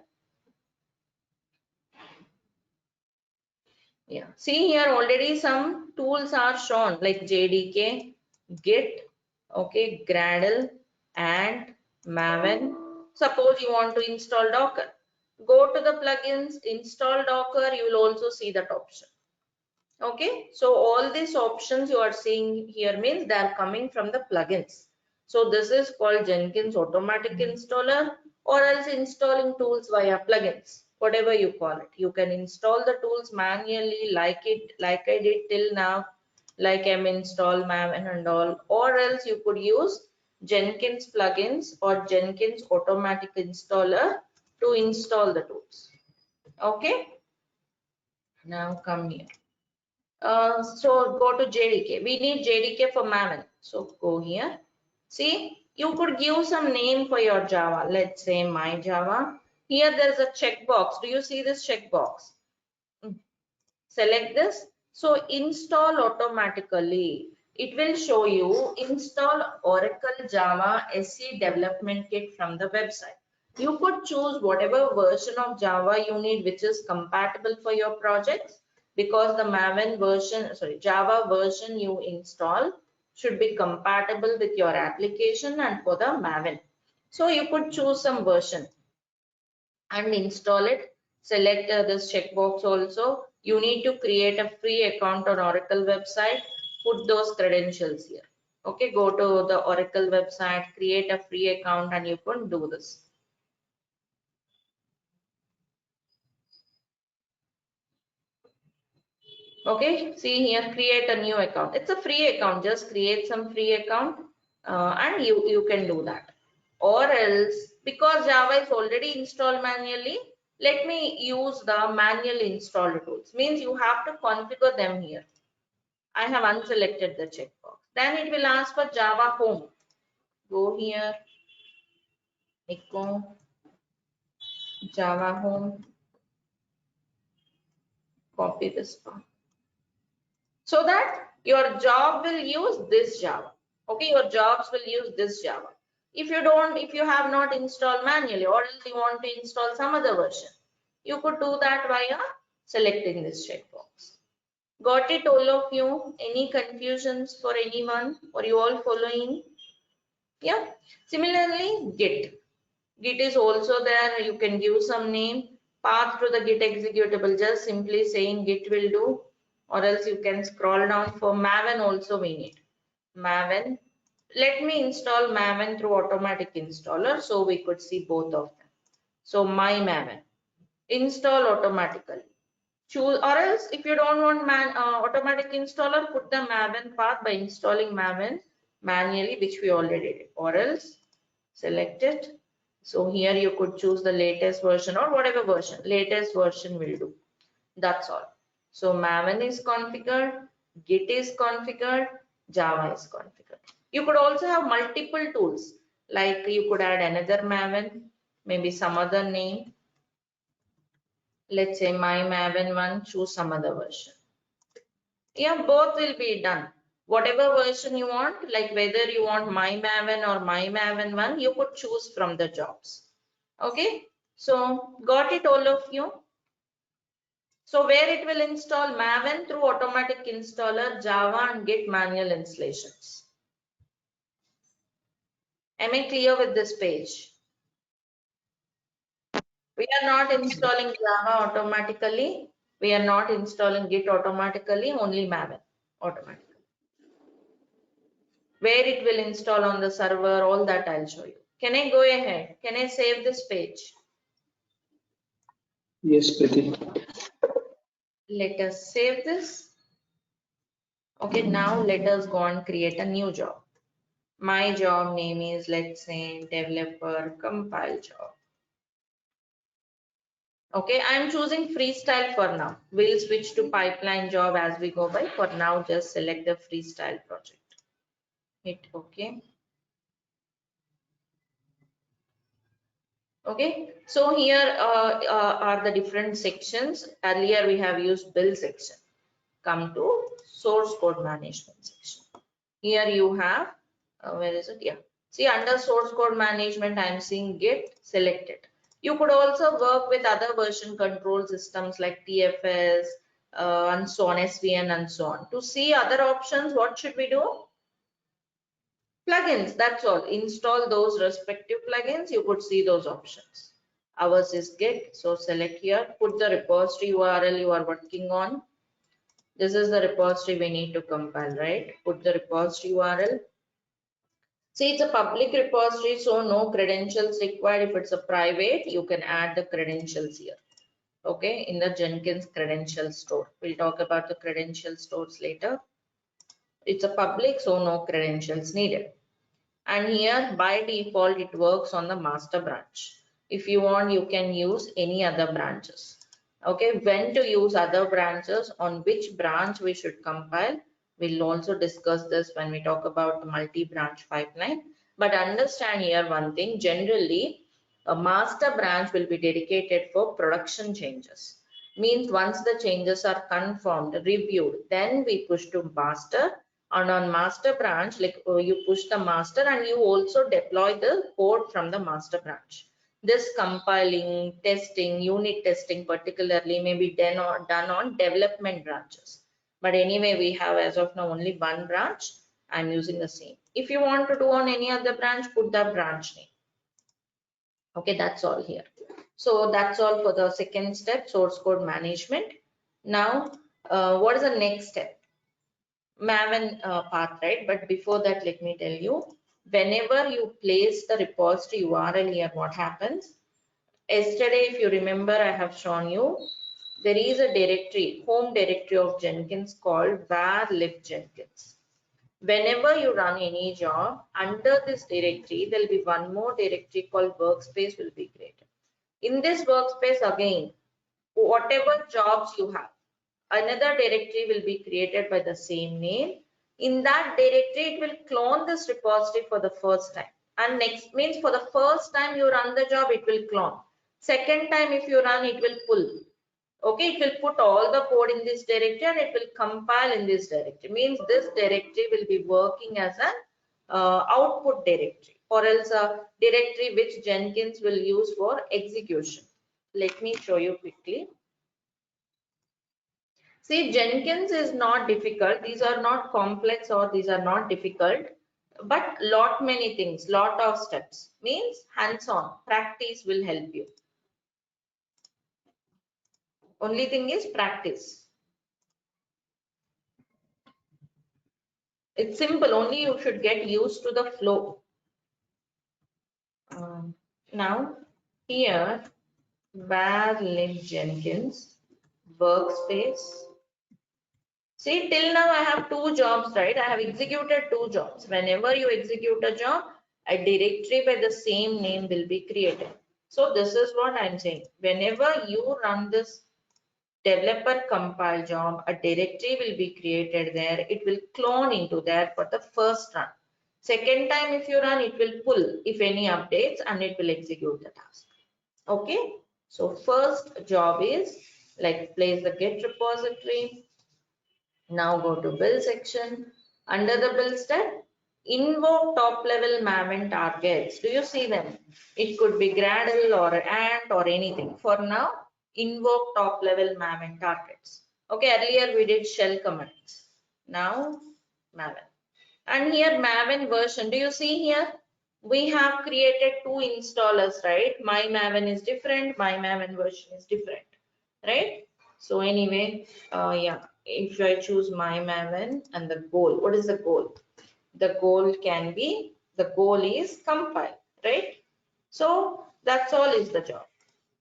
Yeah, see here already some tools are shown like JDK, Git, okay, Gradle, and Maven. Suppose you want to install Docker. Go to the plugins, install Docker, you will also see that option. Okay, so all these options you are seeing here means they are coming from the plugins. So this is called Jenkins automatic installer, or else installing tools via plugins, whatever you call it. You can install the tools manually like I did till now, like minstall, maven and all, or else you could use Jenkins plugins or Jenkins automatic installer to install the tools. Okay, now come here. So go to JDK. We need JDK for Maven. So go here. See, you could give some name for your Java. Let's say my Java. Here there is a checkbox. Do you see this checkbox? Select this. So install automatically. It will show you install Oracle Java SE development kit from the website. You could choose whatever version of Java you need which is compatible for your projects, because the Maven version, Java version you install should be compatible with your application and for the Maven. So you could choose some version and install it. Select this checkbox also. You need to create a free account on Oracle website. Put those credentials here. Okay, go to the Oracle website, create a free account, and you can do this. Okay, see here, create a new account. It's a free account. Just create some free account and you can do that. Or else, because Java is already installed manually, let me use the manual installer tools. Means you have to configure them here. I have unselected the checkbox. Then it will ask for Java home. Go here, echo Java home, copy this part. So that your job will use this Java. Okay, your jobs will use this Java. If you have not installed manually, or else you want to install some other version, you could do that via selecting this checkbox. Got it, all of you? Any confusions for anyone? Are you all following? Yeah. Similarly, Git. Git is also there. You can give some name. Path to the Git executable. Just simply saying Git will do. Or else you can scroll down. For Maven also we need. Maven. Let me install Maven through automatic installer so we could see both of them. So my Maven. Install automatically. Choose, or else if you don't want automatic installer, put the Maven path by installing Maven manually, which we already did. Or else select it. So here you could choose the latest version or whatever version. Latest version will do. That's all. So Maven is configured, Git is configured, Java is configured. You could also have multiple tools, like you could add another Maven, maybe some other name. Let's say my Maven one, choose some other version. Yeah, both will be done. Whatever version you want, like whether you want my Maven or my Maven one, you could choose from the jobs. Okay, so got it, all of you? So where it will install Maven through automatic installer, Java and Git manual installations. Am I clear with this page? We are not installing Java automatically. We are not installing Git automatically, only Maven automatically. Where it will install on the server, all that I'll show you. Can I go ahead? Can I save this page? Yes, Preeti. Let us save this. Okay, now let us go and create a new job. My job name is, let's say, developer compile job. Okay, I'm choosing freestyle for now. We'll switch to pipeline job as we go by. For now, just select the freestyle project. Hit OK. Okay, so here are the different sections. Earlier we have used build section. Come to source code management section. Here you have, where is it? Yeah. See, under source code management, I am seeing Git selected. You could also work with other version control systems like TFS and so on, SVN and so on. To see other options, what should we do? Plugins, that's all. Install those respective plugins. You could see those options. Ours is Git. So select here, put the repository URL you are working on. This is the repository we need to compile, right? Put the repository URL. See, it's a public repository, so no credentials required. If it's a private, you can add the credentials here. Okay, in the Jenkins credential store. We'll talk about the credential stores later. It's a public, so no credentials needed. And here by default, it works on the master branch. If you want, you can use any other branches. Okay, when to use other branches, on which branch we should compile. We'll also discuss this when we talk about the multi-branch pipeline. But understand here one thing, generally, a master branch will be dedicated for production changes. Means once the changes are confirmed, reviewed, then we push to master. And on master branch, like you push the master and you also deploy the code from the master branch. This compiling, testing, unit testing particularly may be done on development branches. But anyway, we have as of now only one branch. I'm using the same. If you want to do on any other branch, put the branch name. Okay, that's all here. So that's all for the second step, source code management. Now, what is the next step? Maven path, right? But before that, let me tell you, whenever you place the repository URL here, what happens? Yesterday, if you remember, I have shown you, there is a directory, home directory of Jenkins called var lib Jenkins. Whenever you run any job, under this directory, there will be one more directory called workspace will be created. In this workspace, again, whatever jobs you have, another directory will be created by the same name. In that directory, it will clone this repository for the first time. And next means for the first time you run the job, it will clone. Second time if you run, it will pull. Okay, it will put all the code in this directory and it will compile in this directory. Means this directory will be working as an output directory, or else a directory which Jenkins will use for execution. Let me show you quickly. See, Jenkins is not difficult. These are not complex or these are not difficult, but lot many things, lot of steps. Means hands-on practice will help you. Only thing is practice. It's simple, only you should get used to the flow. Now here, var lib Jenkins workspace. See, till now I have two jobs, right? I have executed two jobs. Whenever you execute a job, a directory by the same name will be created. So this is what I'm saying. Whenever you run this developer compile job, a directory will be created there. It will clone into there for the first run. Second time if you run, it will pull if any updates and it will execute the task. Okay. So first job is like place the get repository. Now go to build section. Under the build step, invoke top level Maven targets. Do you see them? It could be Gradle or Ant or anything. For now, invoke top level Maven targets. Okay, earlier we did shell commands. Now Maven. And here Maven version. Do you see here? We have created two installers, right? My Maven is different. My Maven version is different, right? So anyway, yeah, if I choose my Maven and the goal, what is the goal? The goal can be, the goal is compile, right? So that's all is the job.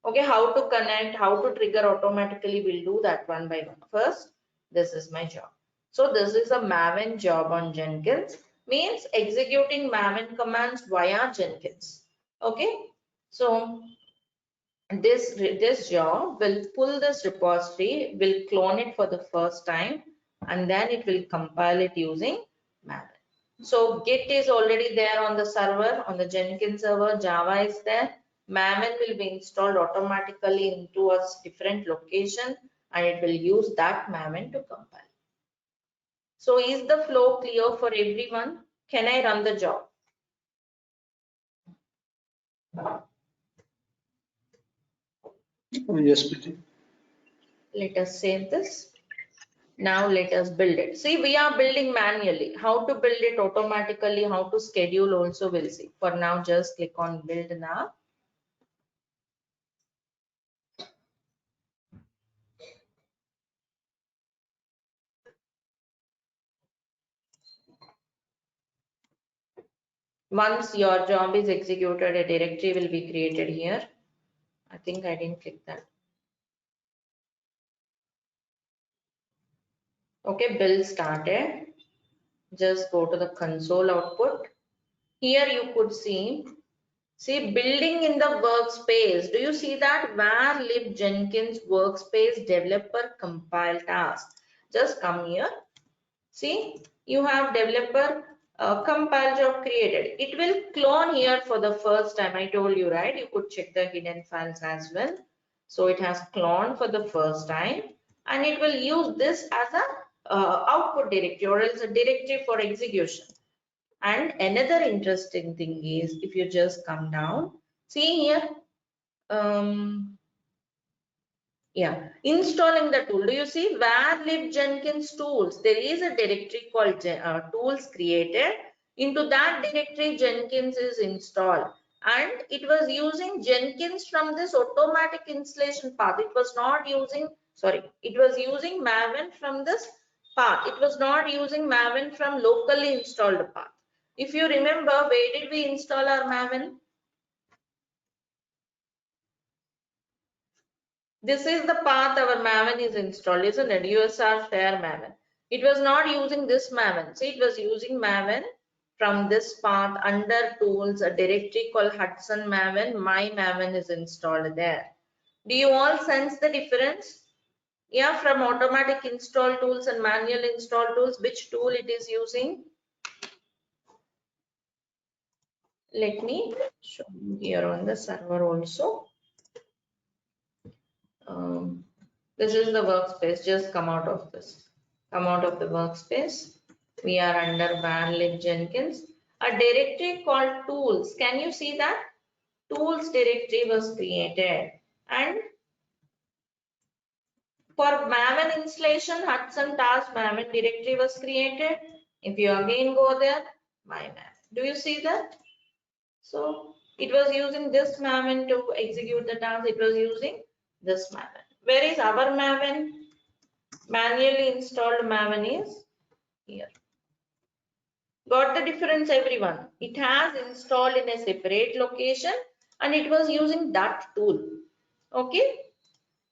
Okay, how to connect, how to trigger automatically, we'll do that one by one. First, this is my job. So this is a Maven job on Jenkins, means executing Maven commands via Jenkins. Okay, so this job will pull this repository, will clone it for the first time, and then it will compile it using Maven. So Git is already there on the server, on the Jenkins server, Java is there. Maven will be installed automatically into a different location and it will use that Maven to compile. So is the flow clear for everyone? Can I run the job? Yes, Preeti. Let us save this. Now let us build it. See, we are building manually. How to build it automatically, how to schedule also we'll see. For now, just click on build now. Once your job is executed, a directory will be created here. I think I didn't click that. Okay, build started. Just go to the console output. Here you could see building in the workspace. Do you see that? Where lib Jenkins workspace developer compile task. Just come here. See, you have developer compile job created. It will clone here for the first time. I told you, right? You could check the hidden files as well. So it has cloned for the first time, and it will use this as a output directory, or else a directory for execution. And another interesting thing is, if you just come down, see here, installing the tool. Do you see where lib Jenkins tools? There is a directory called tools created. Into that directory, Jenkins is installed, and it was using Jenkins from this automatic installation path. It was not using, sorry, it was using Maven from this path. It was not using Maven from locally installed path. If you remember, where did we install our Maven? This is the path our Maven is installed, isn't it? USR share Maven. It was not using this Maven. See, it was using Maven from this path under tools, a directory called Hudson Maven. My Maven is installed there. Do you all sense the difference? Yeah, from automatic install tools and manual install tools, which tool it is using? Let me show you here on the server also. This is the workspace. Just come out of this. Come out of the workspace. We are under van lib Jenkins. A directory called tools. Can you see that? Tools directory was created. And for Maven installation, Hudson task Maven directory was created. If you again go there, my Maven. Do you see that? So it was using this Maven to execute the task. It was using this Maven. Where is our Maven? Manually installed Maven is here. Got the difference, everyone? It has installed in a separate location, and it was using that tool. Okay.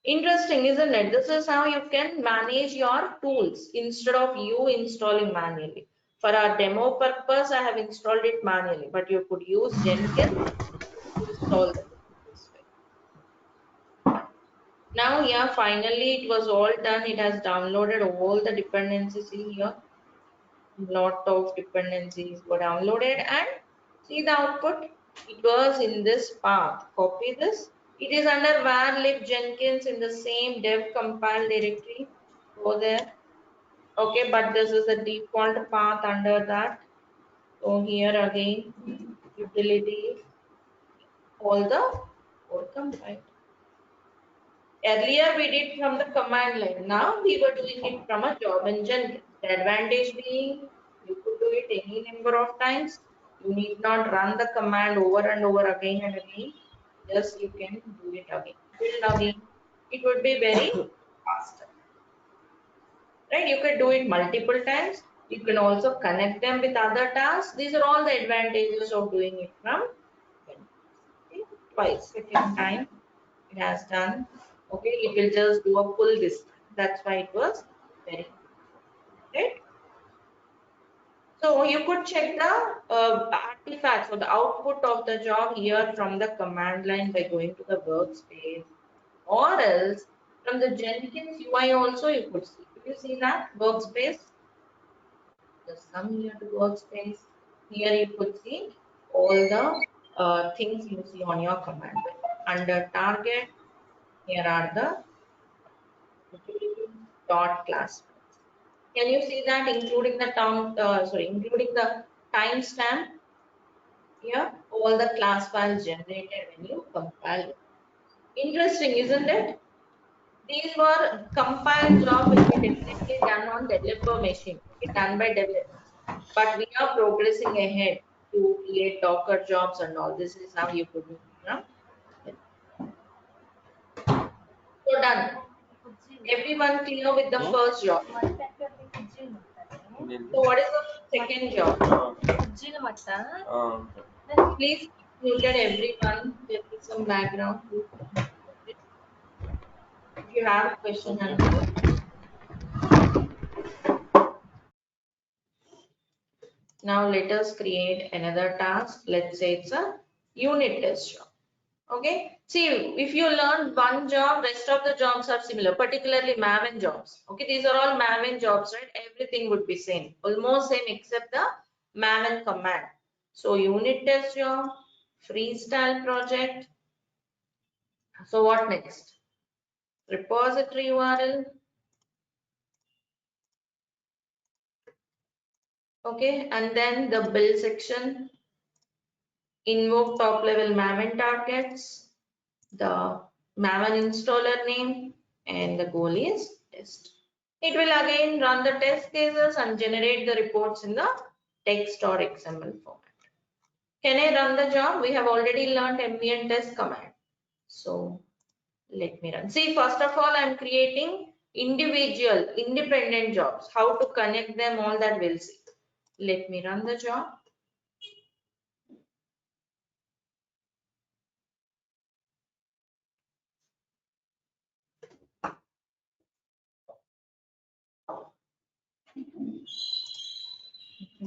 Interesting, isn't it? This is how you can manage your tools instead of you installing manually. For our demo purpose, I have installed it manually, but you could use Jenkins to install it this way. Now, yeah, finally it was all done. It has downloaded all the dependencies in here. Lot of dependencies were downloaded, and see the output. It was in this path. Copy this. It is under var lib Jenkins in the same dev compile directory. Go there. Okay, but this is the default path under that. So here again, utility, all the code compiled. Earlier we did from the command line. Now we were doing it from a job in Jenkins. The advantage being you could do it any number of times. You need not run the command over and over again and again. Just you can do it again. Build again. It would be very faster. Right? You can do it multiple times. You can also connect them with other tasks. These are all the advantages of doing it from Jenkins. Twice, second time it has done. Okay, it will just do a full this. That's why it was very right. So you could check the artifacts or the output of the job here from the command line by going to the workspace, or else from the Jenkins UI also you could see. Do you see that workspace? Just come here to workspace. Here you could see all the things you see on your command line. Under target, here are the dot class. Can you see that, including the including the timestamp? Here, all the class files generated when you compile it. Interesting, isn't it? These were compiled job will be definitely done on developer machine, okay, done by developers. But we are progressing ahead to create Docker jobs and all. This is how you could do it. So done. Everyone clear with the first job? So what is the second job? Please muted everyone. There is some background. If you have a question, now let us create another task. Let's say it's a unit test job. Okay. See, if you learn one job, rest of the jobs are similar, particularly Maven jobs. Okay, these are all Maven jobs, right? Everything would be same, almost same except the Maven command. So unit test job, freestyle project. So what next? Repository URL. Okay, and then the build section, invoke top level Maven targets, the Maven installer name, and the goal is test. It will again run the test cases and generate the reports in the text or XML format. Can I run the job? We have already learned MVN test command. So let me run. See, first of all, I'm creating individual, independent jobs. How to connect them, all that we'll see. Let me run the job.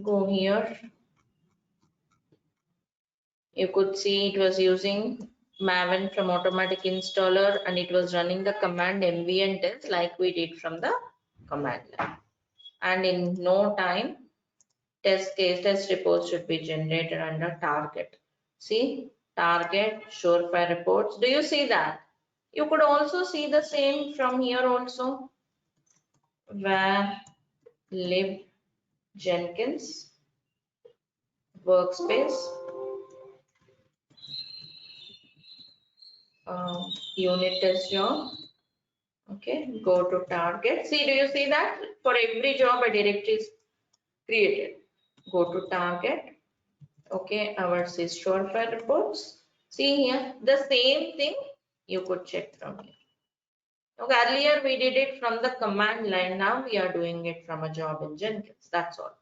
Go here. You could see it was using Maven from automatic installer and it was running the command MVN test like we did from the command line. And in no time, test reports should be generated under target. See, target, surefire reports. Do you see that? You could also see the same from here also. Where lib Jenkins workspace unit test job. Okay, go to target. See, do you see that? For every job, a directory is created. Go to target. Okay, our surefire reports. See here, the same thing you could check from here. Okay, earlier we did it from the command line. Now we are doing it from a job in Jenkins. That's all.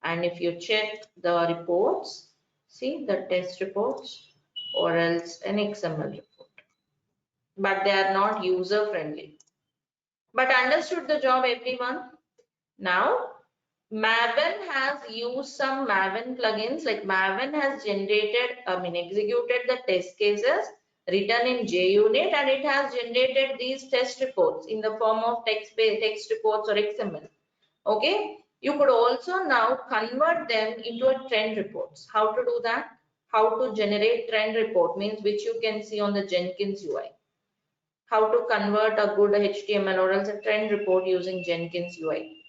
And if you check the reports, see the test reports or else an XML report. But they are not user friendly. But understood the job, everyone? Now, Maven has used some Maven plugins, like Maven has executed the test cases written in JUnit, and it has generated these test reports in the form of text reports or XML. Okay, you could also now convert them into a trend reports. How to do that? How to generate trend report means which you can see on the Jenkins UI. How to convert a good HTML or else a trend report using Jenkins UI.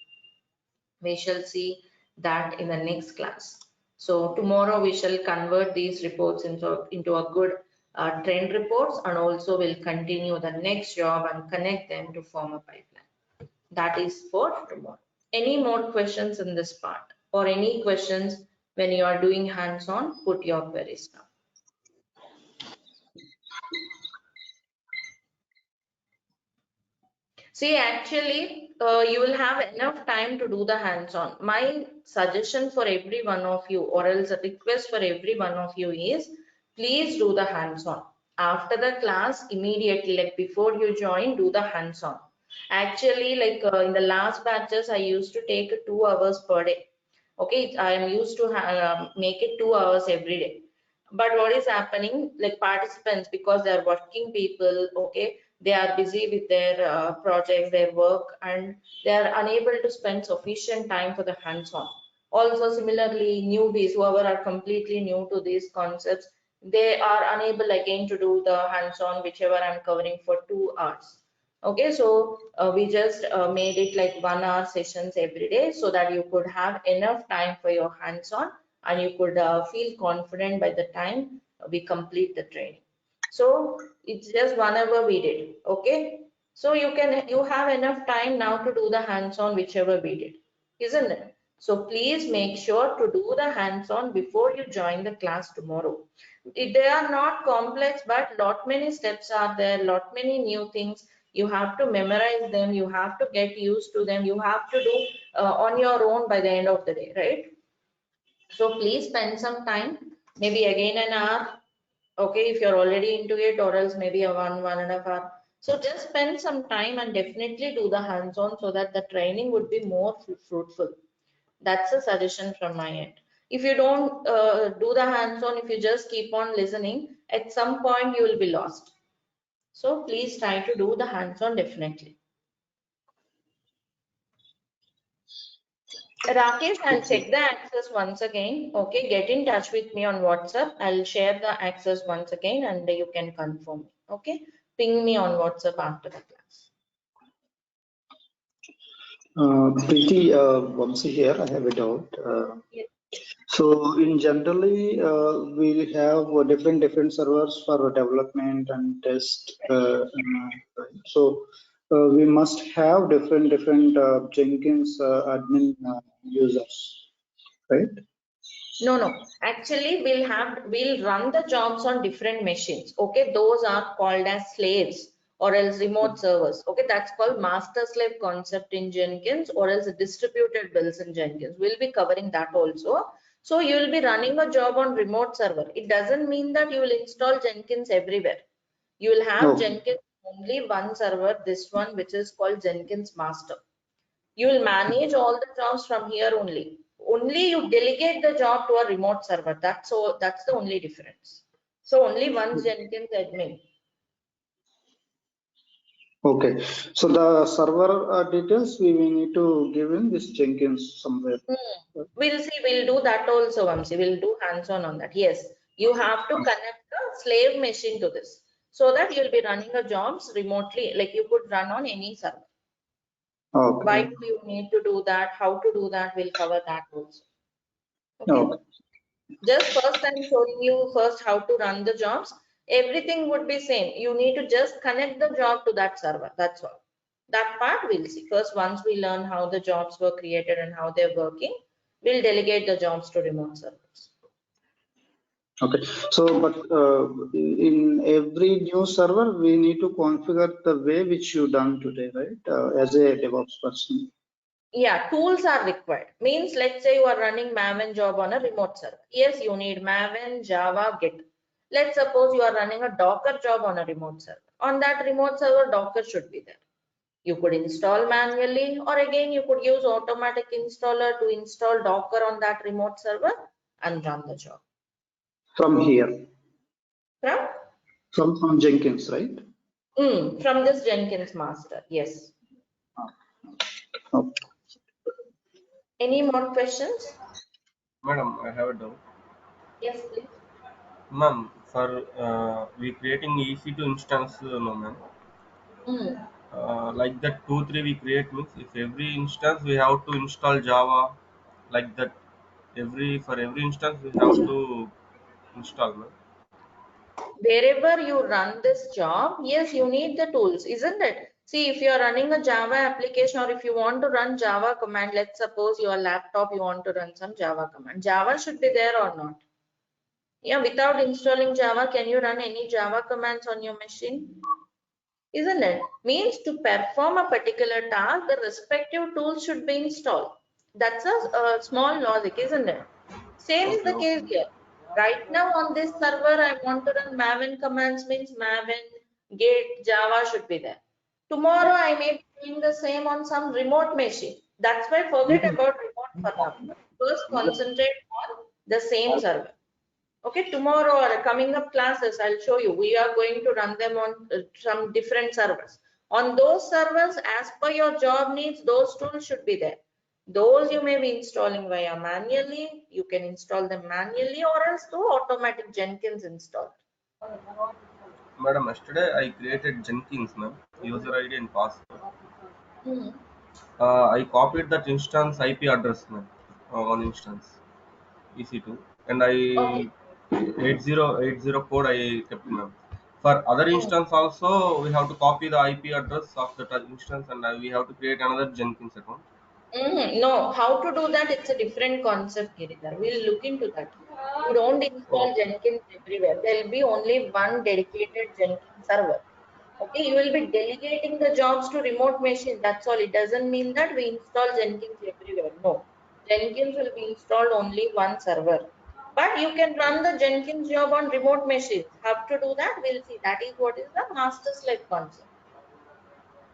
We shall see that in the next class. So tomorrow we shall convert these reports into a good trend reports, and also will continue the next job and connect them to form a pipeline. That is for tomorrow. Any more questions in this part or any questions when you are doing hands-on, put your queries now. See, actually, you will have enough time to do the hands-on. My suggestion for every one of you, or else a request for every one of you is, please do the hands-on. After the class, immediately, like before you join, do the hands-on. Actually, like in the last batches, I used to take 2 hours per day. Okay, I am used to make it 2 hours every day. But what is happening, like participants, because they are working people, okay, they are busy with their projects, their work, and they are unable to spend sufficient time for the hands-on. Also, similarly, newbies, whoever are completely new to these concepts, they are unable again to do the hands-on, whichever I'm covering for 2 hours. Okay, so we just made it like 1 hour sessions every day so that you could have enough time for your hands-on and you could feel confident by the time we complete the training. So it's just 1 hour we did. Okay, so you have enough time now to do the hands-on whichever we did, isn't it? So please make sure to do the hands-on before you join the class tomorrow. They are not complex, but lot many steps are there, lot many new things You have to memorize them. You have to get used to them. You have to do on your own by the end of the day, right? So please spend some time, maybe again an hour, okay, if you're already into it, or else maybe a 1.5 hour. So just spend some time and definitely do the hands-on so that the training would be more fruitful. That's a suggestion from my end. If you don't do the hands-on, if you just keep on listening, at some point you will be lost. So please try to do the hands-on definitely. Rakesh, I'll check the access once again. Okay, get in touch with me on WhatsApp. I'll share the access once again and you can confirm. Okay, ping me on WhatsApp after the class. Preeti, Vamsi here. I have a doubt. Yes. So, in generally, we have different servers for development and test. So, we must have different Jenkins admin users, right? No. Actually, we'll run the jobs on different machines. Okay, those are called as slaves or else remote servers. Okay, that's called master slave concept in Jenkins or else distributed builds in Jenkins. We'll be covering that also. So you will be running a job on remote server. It doesn't mean that you will install Jenkins everywhere. You will have Jenkins only one server, this one, which is called Jenkins master. You will manage all the jobs from here only. Only you delegate the job to a remote server. That's the only difference. So only one Jenkins admin. Okay. So the server details we need to give in this Jenkins somewhere. We'll see. We'll do that also, Vamsi. We'll do hands-on on that. Yes, you have to connect the slave machine to this so that you'll be running the jobs remotely. Like you could run on any server. Okay. Why do you need to do that? How to do that? We'll cover that also. Okay. Okay. Just first I'm showing you first how to run the jobs. Everything would be same. You need to just connect the job to that server. That's all. That part we'll see. First, once we learn how the jobs were created and how they're working, we'll delegate the jobs to remote servers. Okay. So, but in every new server, we need to configure the way which you done today, right? As a DevOps person. Yeah, tools are required. Means let's say you are running Maven job on a remote server. Yes, you need Maven, Java, Git. Let's suppose you are running a Docker job on a remote server. On that remote server, Docker should be there. You could install manually, or again you could use automatic installer to install Docker on that remote server and run the job. From here. From? From Jenkins, right? From this Jenkins master, yes. Okay. Any more questions? Madam, I have a doubt. Yes, please. Ma'am, for we creating EC2 instance, no ma'am. Like that 2-3 we create means if every instance we have to install Java, like that for every instance we have to install, ma'am. Wherever you run this job, yes, you need the tools, isn't it? See, if you are running a Java application or if you want to run Java command, let's suppose your laptop, you want to run some Java command. Java should be there or not? Yeah, without installing Java, can you run any Java commands on your machine? Isn't it? Means to perform a particular task, the respective tools should be installed. That's a small logic, isn't it? Same is the case here. Right now on this server, I want to run Maven commands, means Maven, Git, Java should be there. Tomorrow, I may be doing the same on some remote machine. That's why forget about remote for now. First, concentrate on the same server. Okay, tomorrow or coming up classes, I'll show you. We are going to run them on some different servers. On those servers, as per your job needs, those tools should be there. Those you may be installing via manually. You can install them manually or else do automatic Jenkins install. Madam, yesterday I created Jenkins, ma'am, user ID and password. I copied that instance IP address, ma'am, one instance EC2, and I Okay. 8080 code I kept, ma'am. For other instance also, we have to copy the IP address of that instance, and we have to create another Jenkins account. No, how to do that? It's a different concept, Giridhar. We'll look into that. You don't install Jenkins everywhere. There'll be only one dedicated Jenkins server. Okay, you will be delegating the jobs to remote machine. That's all. It doesn't mean that we install Jenkins everywhere. No, Jenkins will be installed only one server. But you can run the Jenkins job on remote machines. How to do that? We'll see. That is what is the master slave concept.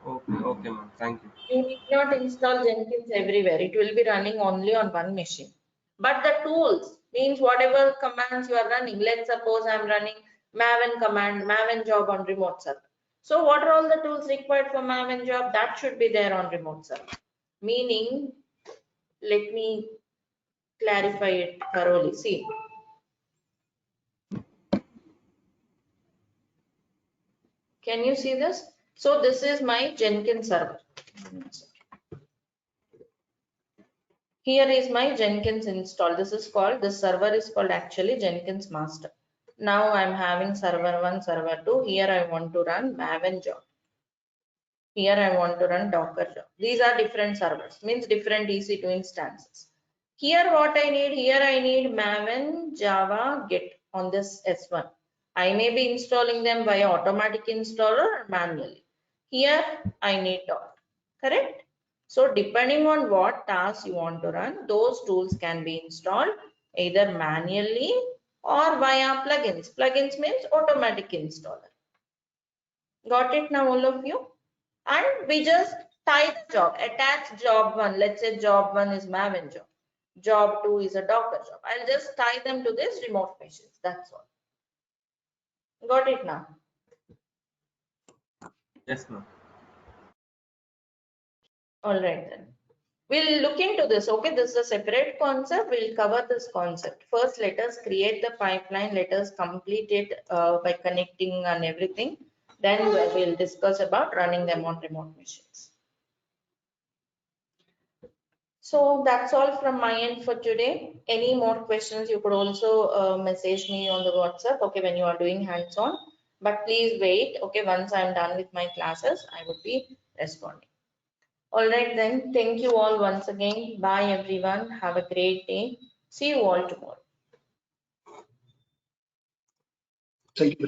Okay, ma'am. Thank you. You need not install Jenkins everywhere. It will be running only on one machine. But the tools means whatever commands you are running. Let's suppose I'm running Maven command, Maven job on remote server. So what are all the tools required for Maven job? That should be there on remote server. Meaning, let me clarify it thoroughly. See. Can you see this? So this is my Jenkins server. Here is my Jenkins install. This server is called actually Jenkins master. Now I'm having server 1, server 2. Here I want to run Maven job. Here I want to run Docker job. These are different servers, means different EC2 instances. Here what I need, here I need Maven, Java, Git on this S1. I may be installing them via automatic installer or manually. Here I need Docker, correct? So depending on what tasks you want to run, those tools can be installed either manually or via plugins. Plugins means automatic installer. Got it now all of you? And we just tie the job, attach job 1. Let's say job 1 is Maven job. Job 2 is a Docker job. I'll just tie them to this remote machines. That's all. Got it now? Yes, ma'am. All right then. We'll look into this. Okay, this is a separate concept. We'll cover this concept. First, let us create the pipeline. Let us complete it by connecting and everything. Then we'll discuss about running them on remote machines. So that's all from my end for today. Any more questions, you could also message me on the WhatsApp, okay, when you are doing hands-on. But please wait, okay, once I'm done with my classes, I would be responding. All right then, thank you all once again. Bye everyone. Have a great day. See you all tomorrow. Thank you.